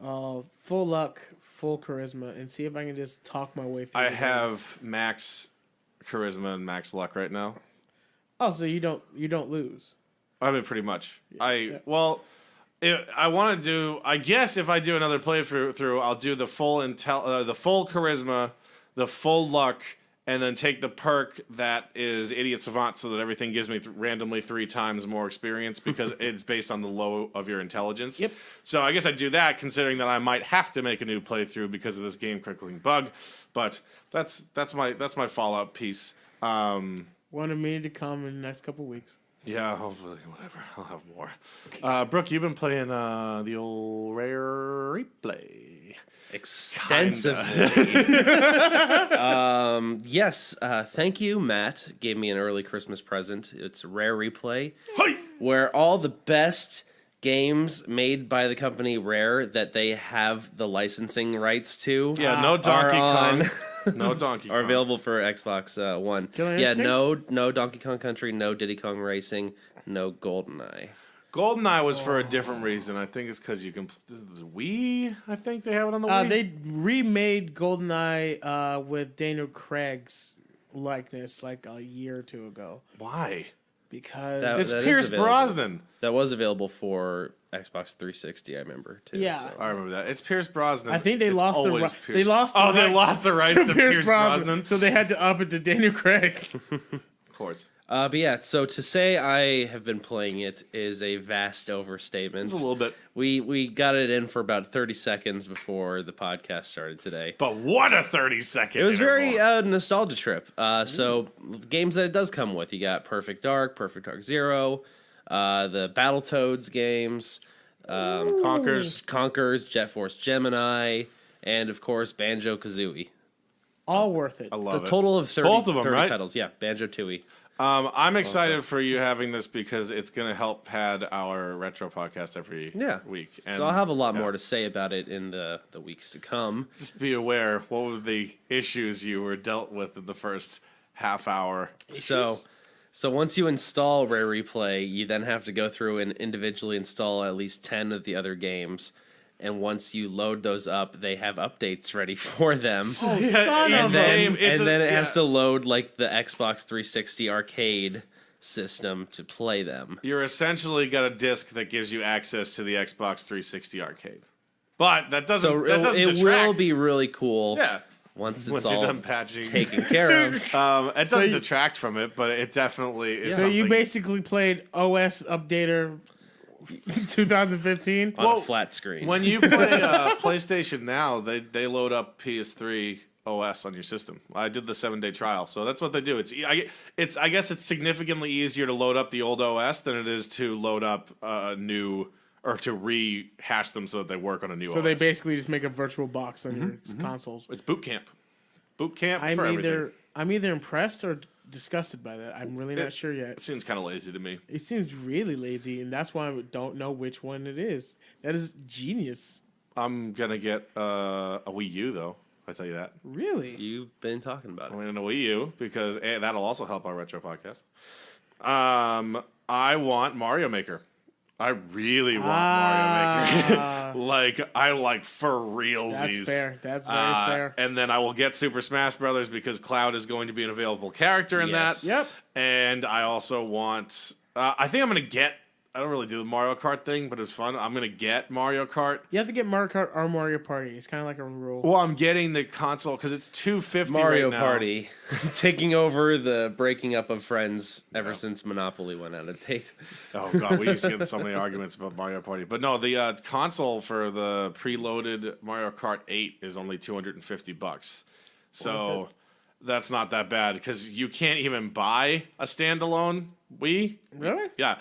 Full luck, full charisma, and see if I can just talk my way through. I have max charisma and max luck right now. Oh, so you don't lose. I mean, pretty much. I want to do. I guess if I do another playthrough, I'll do the full the full charisma, the full luck, and then take the perk that is Idiot Savant, so that everything gives me randomly 3 times more experience because it's based on the low of your intelligence. Yep. So I guess I'd do that, considering that I might have to make a new playthrough because of this game crippling bug. But that's my Fallout piece. Wanted me to come in the next couple weeks. Yeah, hopefully, whatever. I'll have more. Brooke, you've been playing the old RareReplay extensively. Yes. Thank you, Matt. Gave me an early Christmas present. It's RareReplay, where all the best games made by the company Rare that they have the licensing rights to. Yeah, no Donkey Kong. No Donkey Kong. Are available for Xbox One. Yeah, no Donkey Kong Country, no Diddy Kong Racing, no GoldenEye. GoldenEye was for a different reason. I think it's because you can. The Wii. I think they have it on the Wii. They remade GoldenEye with Daniel Craig's likeness like a year or 2 ago. Why? Because it's Pierce Brosnan. That was available for Xbox 360. I remember too. Yeah, so. I remember that. It's Pierce Brosnan. I think they lost the rights. They lost the rights to Pierce Brosnan, so they had to up it to Daniel Craig. Of course. But yeah, so to say I have been playing it is a vast overstatement. It's a little bit. We got it in for about 30 seconds before the podcast started today. But what a 30-second! It was very nostalgia trip. So games that it does come with, you got Perfect Dark Zero, the Battletoads games, Conker's, Jet Force Gemini, and of course Banjo-Kazooie. All worth it. I A love it. total of 30, Both of them, 30 right? titles. Yeah, Banjo-Tooie. I'm excited for you having this because it's going to help pad our retro podcast every week. And So I'll have a lot more to say about it in the weeks to come. just be aware, what were the issues you were dealt with in the first half hour? So once you install RareReplay, you then have to go through and individually install at least 10 of the other games. And once you load those up, they have updates ready for them. Son and of a- then- And then it has to load like the Xbox 360 arcade system to play them. You're essentially got a disc that gives you access to the Xbox 360 arcade. But that doesn't, So that doesn't it detract. will be really cool Yeah. once it's Once you're all done patching. taken care of. It doesn't you- detract from it, but it definitely is So something. you basically played OS Updater 2015. On a flat screen. When you play PlayStation Now, they load up PS3 OS on your system. I did the 7-day trial, so that's what they do. I guess it's significantly easier to load up the old OS than it is to load up a new or to rehash them so that they work on a new OS. So they basically just make a virtual box on your consoles. It's boot camp. Boot camp for everything. I'm either impressed or disgusted by that. I'm really not sure yet. It seems kind of lazy to me. It seems really lazy, and that's why I don't know which one it is. That is genius. I'm gonna get a Wii U though. I tell you that. Really? You've been talking about I'm it. in a Wii U because that'll also help our retro podcast. I want Mario Maker. I really want Mario Maker. like for realsies. That's fair. That's very fair. And then I will get Super Smash Brothers because Cloud is going to be an available character in Yes. that. Yep. And I also want. I think I'm gonna get. I don't really do the Mario Kart thing, but it's fun. I'm gonna get Mario Kart. You have to get Mario Kart or Mario Party. It's kind of like a rule. Well, I'm getting the console because it's $250 Mario right now. Party taking over the breaking up of friends ever since Monopoly went out of date. Oh god, we used to get in so many arguments about Mario Party. But no, the console for the preloaded Mario Kart 8 is only $250. So that's not that bad because you can't even buy a standalone Wii. Really? Yeah.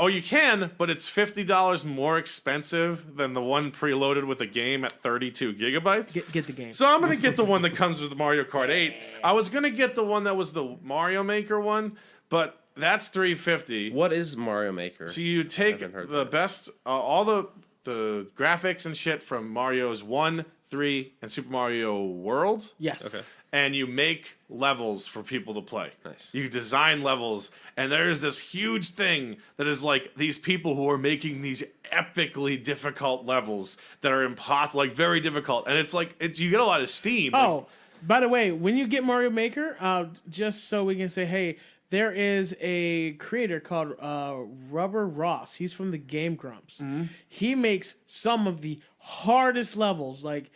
You can, but it's $50 more expensive than the one preloaded with a game at 32 gigabytes. Get the game. So I'm going to get the one that comes with Mario Kart 8. I was going to get the one that was the Mario Maker one, but that's $350. What is Mario Maker? So you take Haven't heard the that. best, all the graphics and shit from Mario's 1, 3, and Super Mario World. Yes. Okay. And you make levels for people to play. Nice. You design levels, and there's this huge thing that is like these people who are making these epically difficult levels that are impossible, like very difficult. And it's like you get a lot of steam. Oh, by the way, when you get Mario Maker, just so we can say, hey, there is a creator called Rubber Ross. He's from the Game Grumps. Mm-hmm. He makes some of the hardest levels, like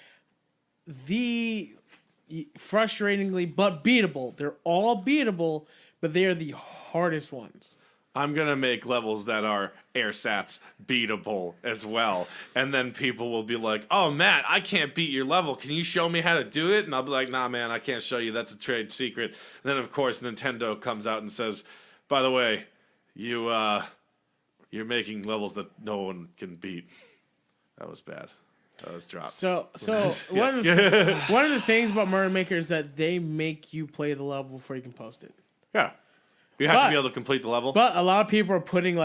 frustratingly but beatable. They're all beatable, but they are the hardest ones. I'm going to make levels that are airsats beatable as well. And then people will be like, oh, Matt, I can't beat your level. Can you show me how to do it? And I'll be like, nah, man, I can't show you. That's a trade secret. And then, of course, Nintendo comes out and says, by the way, you're making levels that no one can beat. That was bad. That was dropped. So one of the things about Mario Maker is that they make you play the level before you can post it. Yeah. You have to be able to complete the level. But a lot of people are putting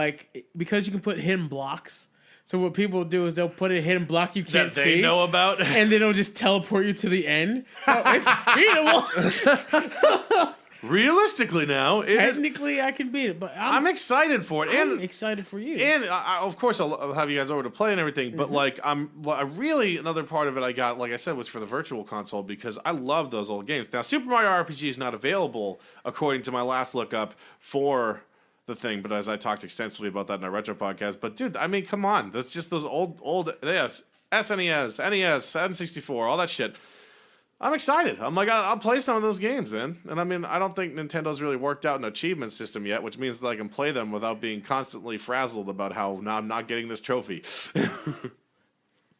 because you can put hidden blocks. So what people do is they'll put a hidden block you can't that they see, know about. and then it'll just teleport you to the end. So it's beatable. Realistically now, Technically, I can beat it, but I'm excited for it. I'm And excited for you. And of course, I'll have you guys over to play and everything. But another part of it I got, like I said, was for the virtual console because I love those old games. Now, Super Mario RPG is not available, according to my last lookup, for the thing. But as I talked extensively about that in our retro podcast, but dude, I mean, come on, that's just those old. They have SNES, NES, N64, all that shit. I'm excited. I'm like, I'll play some of those games, man. And I mean, I don't think Nintendo's really worked out an achievement system yet, which means that I can play them without being constantly frazzled about how now I'm not getting this trophy.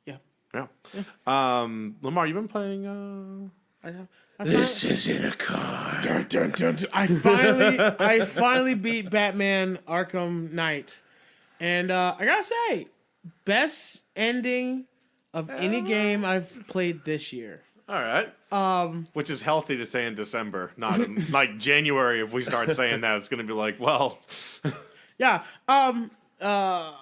Yeah. Yeah. Lemar, you been playing? This isn't a car. I finally beat Batman Arkham Knight, and I gotta say, best ending of any game I've played this year. All right. Which is healthy to say in December, not in, like January. If we start saying that, it's going to be like, well, Yeah. Blah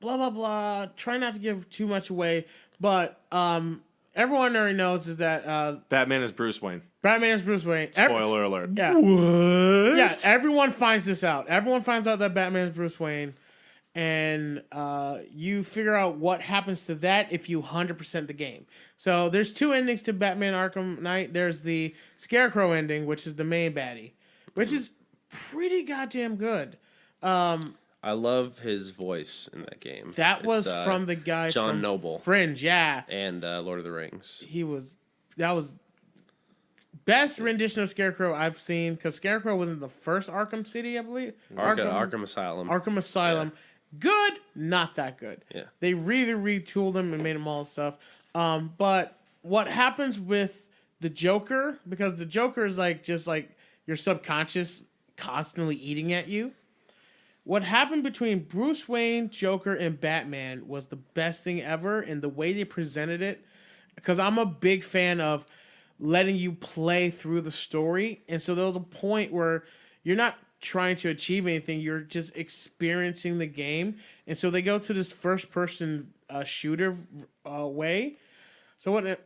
blah blah. Try not to give too much away, but everyone already knows is that Batman is Bruce Wayne. Batman is Bruce Wayne. Spoiler alert. Yeah. What? Yeah. Everyone finds this out. Everyone finds out that Batman is Bruce Wayne, and you figure out what happens to that if you 100% the game. So there's two endings to Batman Arkham Knight. There's the Scarecrow ending, which is the main baddie, which is pretty goddamn good. I love his voice in that game. That was from the guy John from Noble. Fringe, yeah. And Lord of the Rings. That was best rendition of Scarecrow I've seen, because Scarecrow was in the first Arkham City, I believe. Arkham Asylum. Arkham Asylum. Yeah. Good, not that good. Yeah. They really retooled him and made him all stuff. But what happens with the Joker, because the Joker is just like your subconscious constantly eating at you. What happened between Bruce Wayne, Joker, and Batman was the best thing ever, and the way they presented it, because I'm a big fan of letting you play through the story, and so there was a point where you're not trying to achieve anything, you're just experiencing the game, and so they go to this first-person shooter way. So what?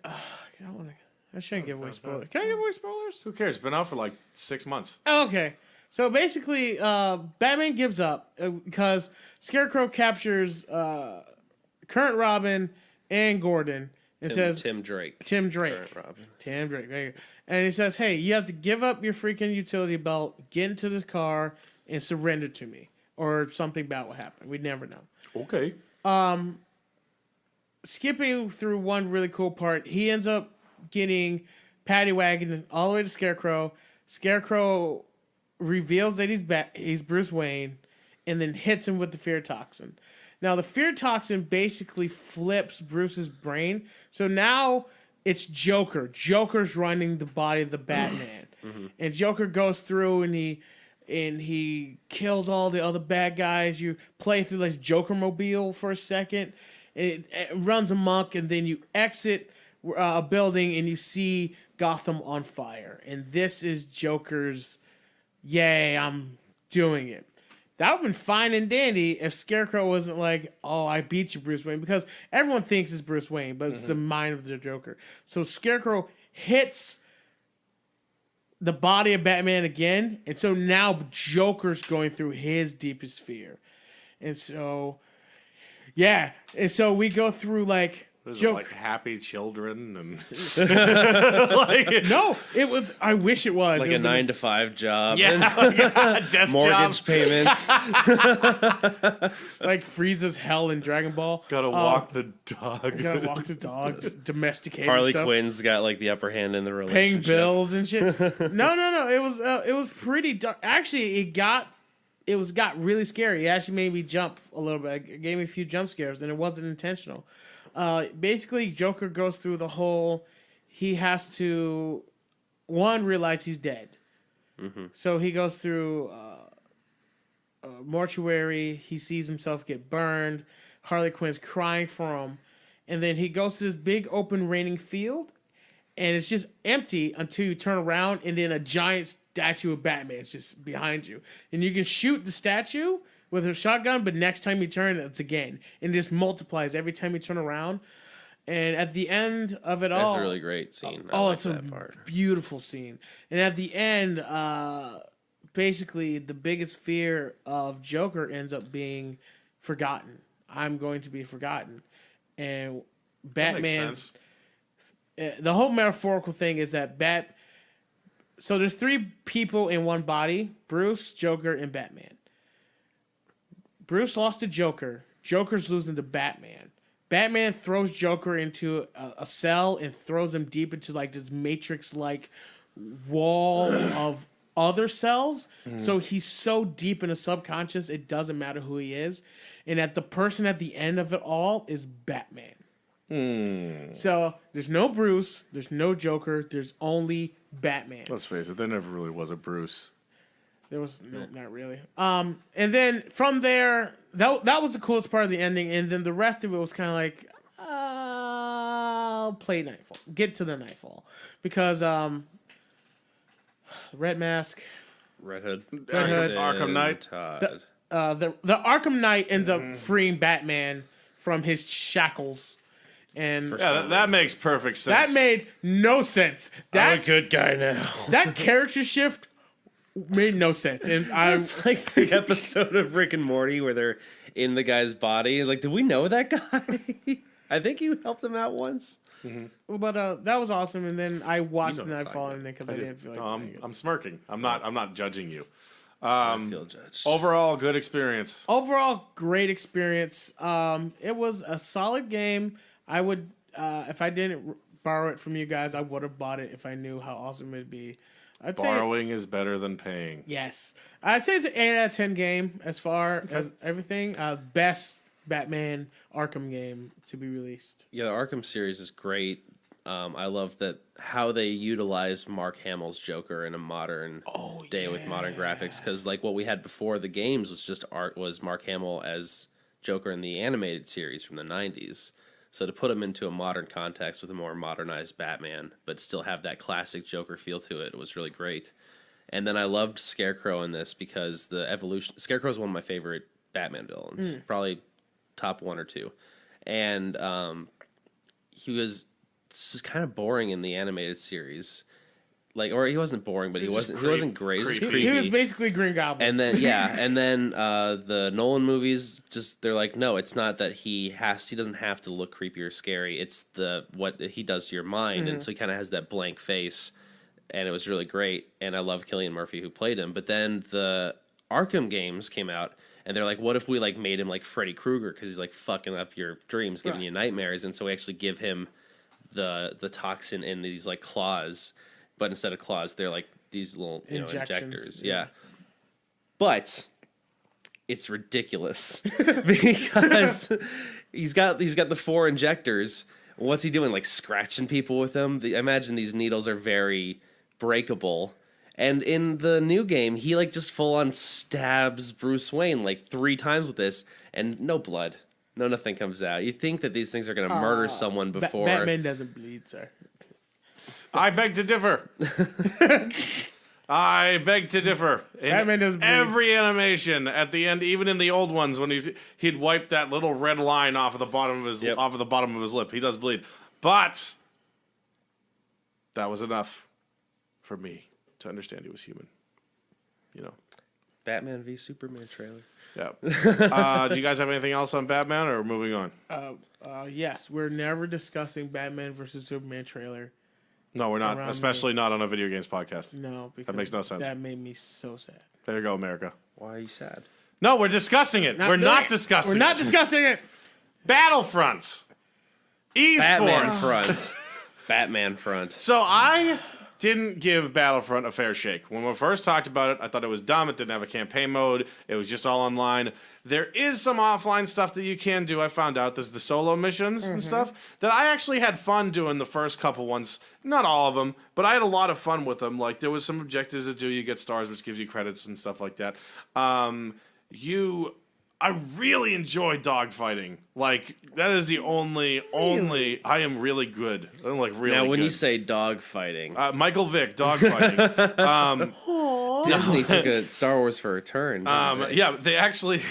I shouldn't give away spoilers. Can I give away spoilers? Who cares? It's been out for like 6 months. Okay. So basically, Batman gives up because Scarecrow captures current Robin and Gordon and says Tim Drake. Current Robin. Tim Drake. There you go. And he says, "Hey, you have to give up your freaking utility belt, get into this car, and surrender to me, or something bad will happen. We'd never know." Okay. Skipping through one really cool part, he ends up getting paddy wagon all the way to Scarecrow. Scarecrow reveals that he's Bruce Wayne, and then hits him with the fear toxin. Now, the fear toxin basically flips Bruce's brain. So now it's Joker. Joker's running the body of the Batman. And Joker goes through and he kills all the other bad guys. You play through like Joker-mobile for a second. It runs amok, and then you exit a building and you see Gotham on fire. And this is Joker's... Yay, I'm doing it. That would have been fine and dandy if Scarecrow wasn't like, oh, I beat you, Bruce Wayne. Because everyone thinks it's Bruce Wayne, but it's the mind of the Joker. So Scarecrow hits the body of Batman again. And so now Joker's going through his deepest fear. And so, yeah. And so we go through like... Was it like happy children and like no? It was. I wish it was like it a 9-to-5 job. Yeah, desk mortgage job. payments. Like Frieza's hell in Dragon Ball. Gotta walk the dog. Gotta walk the dog. Domesticated. Harley stuff. Quinn's got like the upper hand in the Paying relationship. bills and shit. No. It was pretty dark. Actually, it got really scary. It actually made me jump a little bit. It gave me a few jump scares, and it wasn't intentional. Basically, Joker goes through the whole... He has to, one, realize he's dead. So he goes through a mortuary. He sees himself get burned. Harley Quinn's crying for him. And then he goes to this big open raining field. And it's just empty until you turn around, and then a giant statue of Batman is just behind you. And you can shoot the statue with a shotgun, but next time you turn, it's again. And it just multiplies every time you turn around. And at the end of it all... That's a really great scene. I Oh, like it's that a part. beautiful scene. And at the end, basically, the biggest fear of Joker ends up being forgotten. I'm going to be forgotten. And Batman... Makes sense. The whole metaphorical thing is that So there's three people in one body. Bruce, Joker, and Batman. Bruce lost to Joker. Joker's losing to Batman. Batman throws Joker into a cell and throws him deep into like this Matrix-like wall of other cells. So he's so deep in the subconscious, it doesn't matter who he is. And the person at the end of it all is Batman. So there's no Bruce, there's no Joker, there's only Batman. Let's face it, there never really was a Bruce. There was not really. And then from there, that was the coolest part of the ending, and then the rest of it was kind of like, I'll play Nightfall, get to the Nightfall, because Red Mask, Red Hood, ArkhamKnight. Todd. the Arkham Knight ends up freeing Batman from his shackles, and That makes perfect sense. that made no sense. I'm a That good guy now. that character shift made no sense, and I It's like the episode of Rick and Morty where they're in the guy's body. It's like, did we know that guy? I think you helped him out once. but that was awesome. And then I watched You know what I'm Nightfall, talking and then because I didn't feel like playing it. I'm smirking. I'm not judging you. I feel judged. Overall, good experience. Overall, great experience. It was a solid game. I would, if I didn't borrow it from you guys, I would have bought it if I knew how awesome it'd be. I'd say Borrowing is better than paying. yes. I'd say it's an 8 out of 10 game as far as everything. Best Batman Arkham game to be released. Yeah, the Arkham series is great. I love that how they utilized Mark Hamill's Joker in a modern day with modern graphics. Because like what we had before the games was just was Mark Hamill as Joker in the animated series from the 90s. So to put him into a modern context with a more modernized Batman, but still have that classic Joker feel to it, was really great. And then I loved Scarecrow in this because the evolution. Scarecrow is one of my favorite Batman villains, probably top 1 or 2, and he was kind of boring in the animated series. Like, or he wasn't boring, but he wasn't great. He was creepy. creepy. He was basically Green Goblin. And then the Nolan movies, just they're like, no, it's not that he doesn't have to look creepy or scary. It's what he does to your mind, and so he kind of has that blank face, and it was really great. And I love Cillian Murphy who played him. But then the Arkham games came out, and they're like, what if we like made him like Freddy Krueger because he's like fucking up your dreams, giving you nightmares, and so we actually give him the toxin in these like claws. But instead of claws, they're like these little injectors. Yeah. But it's ridiculous because he's got the 4 injectors. What's he doing? Like scratching people with them? I imagine these needles are very breakable. And in the new game, he like just full on stabs Bruce Wayne like 3 times with this, and no blood. No, nothing comes out. You think that these things are gonna murder someone before. Batman doesn't bleed, sir. I beg to differ. I beg to differ. In Batman doesn't bleed. every animation at the end, even in the old ones, when he'd wipe that little red line off of the bottom of his lip, he does bleed. But that was enough for me to understand he was human. You know. Batman v Superman trailer. Yeah. Do you guys have anything else on Batman, or moving on? Yes, we're never discussing Batman versus Superman trailer. No, we're not. Around Especially not on a video games podcast. No, because makes no sense. That made me so sad. There you go, America. Why are you sad? No, we're discussing it. We're not discussing We're it. not discussing it. Battlefront. Esports. Batman front. So I didn't give Battlefront a fair shake. When we first talked about it, I thought it was dumb. It didn't have a campaign mode. It was just all online. There is some offline stuff that you can do. I found out there's the solo missions and stuff that I actually had fun doing the first couple ones. Not all of them, but I had a lot of fun with them. Like there was some objectives to do. You get stars, which gives you credits and stuff like that. I really enjoy dogfighting. Like that is the only. I am really good. I'm like really. Now, when good. you say dog fighting, Michael Vick, dogfighting. Disney took a Star Wars for a turn. Yeah, they actually.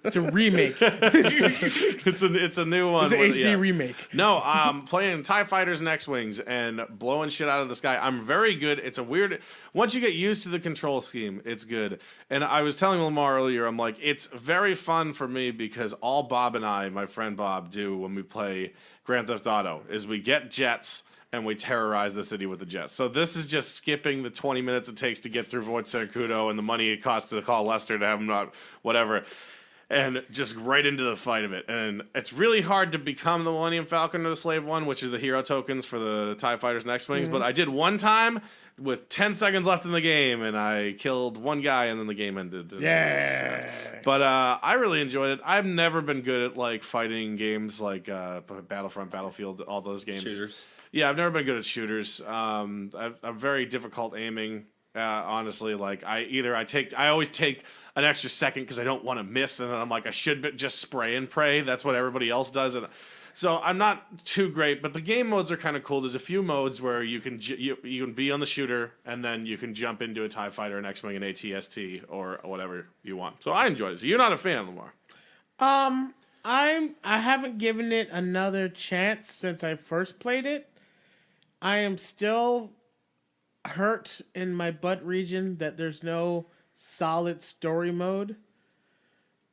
It's a remake. it's a new one. It's an HD remake. No, playing TIE Fighters and X-Wings and blowing shit out of the sky. I'm very good. It's a weird... Once you get used to the control scheme, it's good. And I was telling Lemar earlier, I'm like, it's very fun for me because all Bob and I, my friend Bob, do when we play Grand Theft Auto is we get jets and we terrorize the city with the jets. So this is just skipping the 20 minutes it takes to get through Voight Sankudo and the money it costs to call Lester to have him not... whatever... and just right into the fight of it. And it's really hard to become the Millennium Falcon or the Slave One, which are the hero tokens for the TIE Fighters and X-Wings. But I did one time with 10 seconds left in the game, and I killed one guy, and then the game ended. Yeah. But I really enjoyed it. I've never been good at like fighting games like Battlefront, Battlefield, all those games. Shooters. Yeah, I've never been good at shooters. I'm very difficult aiming. Honestly, like I always take an extra second because I don't want to miss, and then I'm like, I should just spray and pray. That's what everybody else does, and so I'm not too great. But the game modes are kind of cool. There's a few modes where you can you can be on the shooter, and then you can jump into a TIE fighter, an X-wing, an AT-ST, or whatever you want. So I enjoy it. So you're not a fan, Lemar? I haven't given it another chance since I first played it. I am still hurt in my butt region that there's no solid story mode.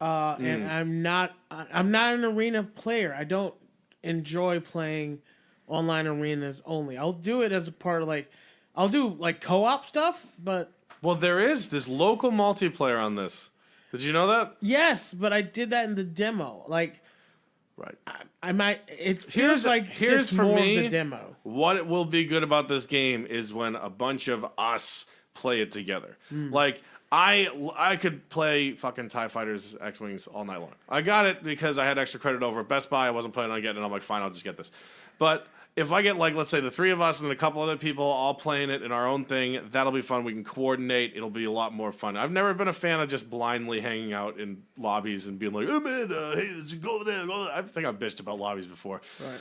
And I'm not an arena player. I don't enjoy playing online arenas only. I'll do it as a part of I'll do co-op stuff, but Well, there's local multiplayer on this. Did you know that? yes, but I did that in the demo. Right. I might. It feels Here's just for more me, of the demo. What it will be good about this game is when a bunch of us play it together. Like I could play fucking TIE Fighters X-Wings all night long. I got it because I had extra credit over at Best Buy. I wasn't planning on getting it. I'm like, fine, I'll just get this. But if I get let's say the three of us and then a couple other people all playing it in our own thing, that'll be fun. We can coordinate. It'll be a lot more fun. I've never been a fan of just blindly hanging out in lobbies and being like, oh man, hey, let's go over there. I think I've bitched about lobbies before. Right.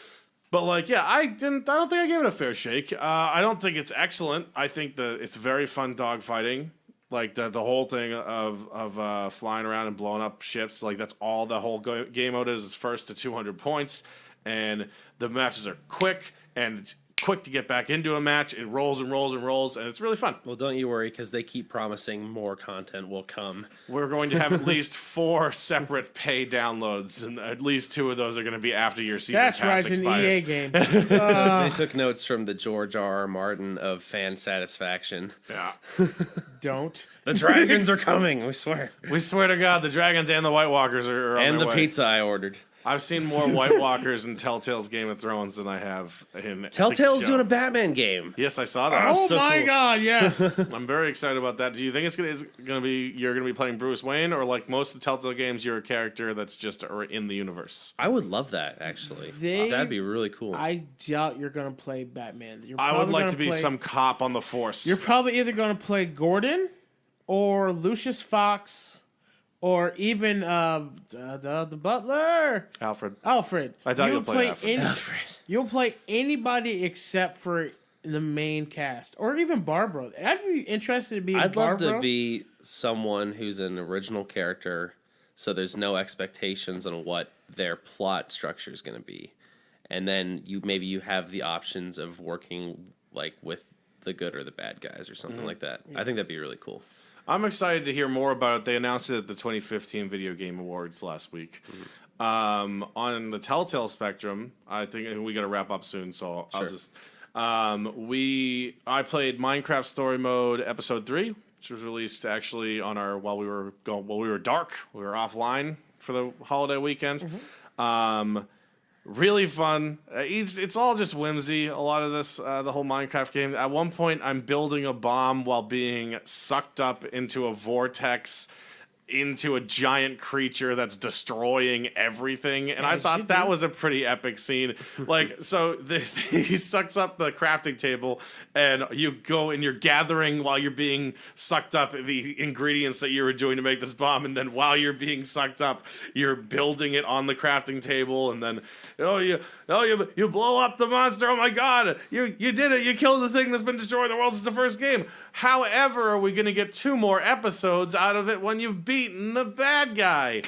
But I don't think I gave it a fair shake. I don't think it's excellent. I think it's very fun dogfighting. Like the whole thing of flying around and blowing up ships. Like that's all the whole game mode is first to 200 points. And the matches are quick, and it's quick to get back into a match. It rolls and rolls and rolls, and it's really fun. Well, don't you worry, because they keep promising more content will come. We're going to have at least 4 separate pay downloads, and at least 2 of those are going to be after your season That's pass right, expires. an EA game. They took notes from the George R.R. Martin of fan satisfaction. Yeah. Don't. The dragons are coming, we swear. We swear to God, the dragons and the White Walkers are on And their the way. pizza I ordered. I've seen more White Walkers in Telltale's Game of Thrones than I have in Telltale's the show. doing a Batman game. Yes, I saw that. Oh so my cool. God! Yes. I'm very excited about that. Do you think it's gonna be you're gonna be playing Bruce Wayne, or like most of the Telltale games, you're a character that's just in the universe? I would love that, actually. That'd be really cool. I doubt you're gonna play Batman. I would like to be some cop on the force. You're probably either gonna play Gordon, or Lucius Fox, or even the butler, Alfred. Alfred. I thought you'll play Alfred. You'll play anybody except for the main cast, or even Barbara. I'd be interested to be. I'd Barbara. love to be someone who's an original character, so there's no expectations on what their plot structure is going to be, and then you have the options of working with the good or the bad guys or something like that. I think that'd be really cool. I'm excited to hear more about it. They announced it at the 2015 Video Game Awards last week. On the Telltale spectrum, I think we got to wrap up soon, so I'll just. I played Minecraft Story Mode Episode 3, which was released actually on while we were dark. We were offline for the holiday weekend. Really fun. It's all just whimsy. A lot of this, the whole Minecraft game. At one point, I'm building a bomb while being sucked up into a vortex, into a giant creature that's destroying everything. And I thought that was a pretty epic scene. He sucks up the crafting table, and you go and you're gathering while you're being sucked up the ingredients that you were doing to make this bomb. And then while you're being sucked up, you're building it on the crafting table. And then, you blow up the monster. Oh my God, you did it. You killed the thing that's been destroying the world since the first game. However, are we going to get 2 more episodes out of it when you've beaten the bad guy?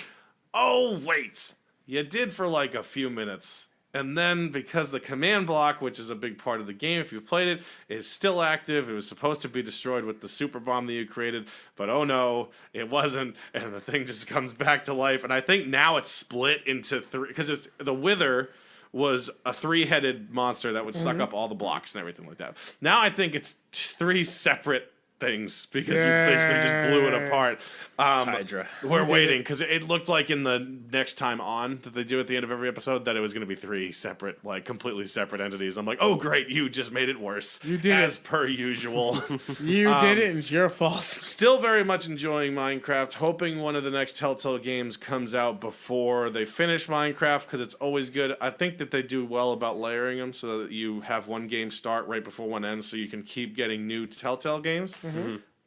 Oh, wait. You did for a few minutes. And then, because the command block, which is a big part of the game if you've played it, is still active. It was supposed to be destroyed with the super bomb that you created. But oh no, it wasn't. And the thing just comes back to life. And I think now it's split into 3. Because the Wither was a 3-headed monster that would suck up all the blocks and everything like that. Now I think it's 3 separate things because you basically just blew it apart. Hydra. We're waiting because it looked like in the next time on that they do at the end of every episode that it was going to be 3 separate, completely separate entities. I'm like, oh great, you just made it worse. You did as it. per usual. You did it, and it's your fault. Still very much enjoying Minecraft. Hoping one of the next Telltale games comes out before they finish Minecraft because it's always good. I think that they do well about layering them so that you have one game start right before one ends, so you can keep getting new Telltale games.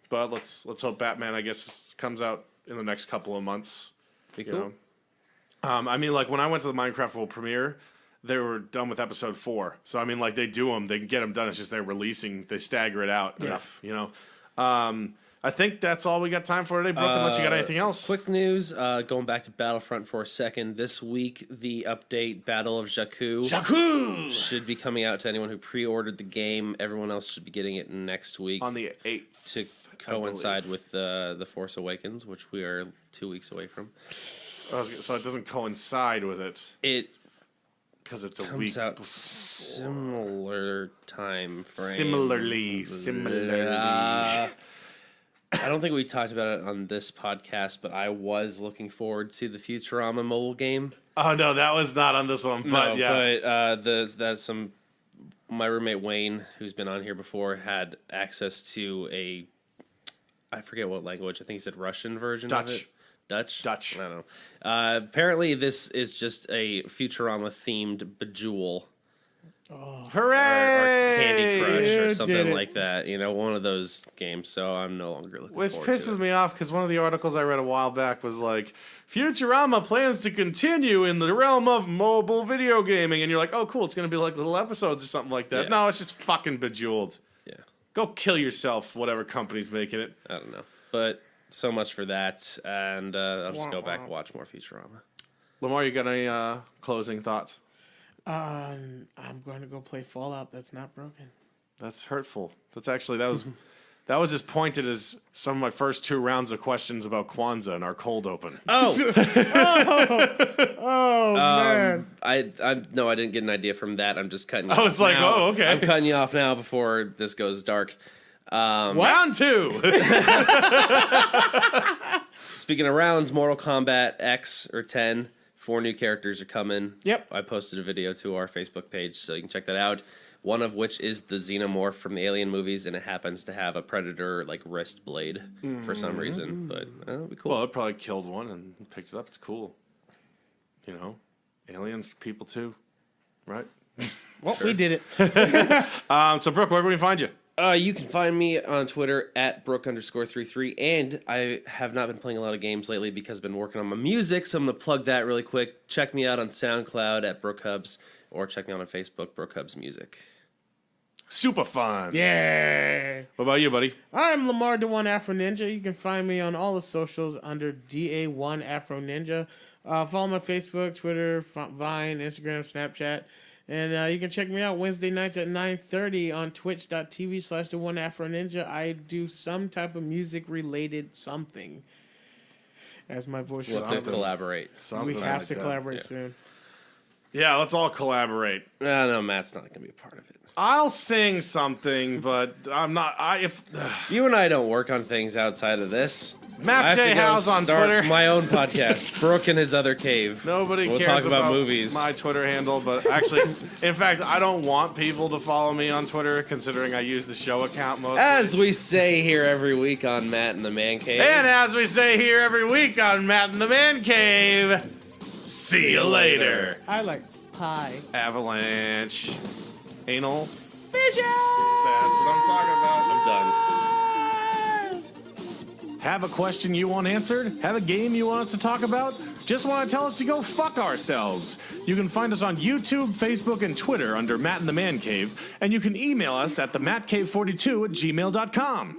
But let's hope Batman, I guess, comes out in the next couple of months. Be You cool. know? I mean, like when I went to the Minecraft World premiere, they were done with episode 4. So I mean, like they do them, they can get them done. It's just they're releasing, they stagger it out enough, you know. I think that's all we got time for today, Brook. Unless you got anything else. Quick news, going back to Battlefront for a second. This week, the update Battle of Jakku should be coming out to anyone who pre-ordered the game. Everyone else should be getting it next week On the 8th. to coincide with The Force Awakens, which we are 2 weeks away from. So it doesn't coincide with it It because it's a comes week. out similar time frame. Similarly. I don't think we talked about it on this podcast, but I was looking forward to the Futurama mobile game. Oh no, that was not on this one. But my roommate Wayne, who's been on here before, had access to I forget what language. I think he said Russian version of it. Dutch. I don't know. Apparently, this is just a Futurama themed Bejewel. Hooray! Or Candy Crush You or did something it. like that. You know, one of those games. So I'm no longer looking Which forward to pisses it. me off because one of the articles I read a while back was like, Futurama plans to continue in the realm of mobile video gaming. And you're like, oh, cool. It's going to be like little episodes or something like that. Yeah. No, it's just fucking Bejeweled. Yeah, Go kill yourself, whatever company's making it. I don't know. But so much for that. And I'll just go back and watch more Futurama. Lemar, you got any closing thoughts? I'm going to go play Fallout. That's not broken. That's hurtful. That was as pointed as some of my first 2 rounds of questions about Kwanzaa and our cold open. Oh man. I didn't get an idea from that. I'm just cutting you I off was like, now. oh, okay. I'm cutting you off now before this goes dark. Round 2. Speaking of rounds, Mortal Kombat X or 10, 4 new characters are coming. Yep. I posted a video to our Facebook page, so you can check that out. One of which is the Xenomorph from the Alien movies, and it happens to have a Predator like wrist blade for some reason. But it'll be cool. Well, it probably killed one and picked it up. It's cool. You know, aliens, people too, right? Well, we did it. So, Brooke, where can we find you? You can find me on Twitter at Brook_33, and I have not been playing a lot of games lately because I've been working on my music, so I'm going to plug that really quick. Check me out on SoundCloud at Brook Hubs, or check me out on Facebook, Brook Hubs Music. Super fun. Yeah. What about you, buddy? I'm Lemar the One Afro Ninja. You can find me on all the socials under DA1 Afro Ninja. Follow my Facebook, Twitter, Vine, Instagram, Snapchat. And you can check me out Wednesday nights at 9:30 on twitch.tv/the One Afro Ninja. I do some type of music related something. As my voice We'll have to collaborate. we have to collaborate soon. Yeah, let's all collaborate. No, Matt's not going to be a part of it. I'll sing something, but I'm not. You and I don't work on things outside of this. Matt I have J. to go House on start Twitter. my own podcast, Brook in his other cave. Nobody We'll cares talk about movies. my Twitter handle, but actually, in fact, I don't want people to follow me on Twitter, considering I use the show account mostly. As we say here every week on Matt and the Man Cave. And as we say here every week on Matt and the Man Cave, see you later. I like pie. Avalanche. Anal. Vision! That's what I'm talking about. I'm done. Have a question you want answered? Have a game you want us to talk about? Just want to tell us to go fuck ourselves? You can find us on YouTube, Facebook, and Twitter under Matt and the Man Cave, and you can email us at themattcave42@gmail.com.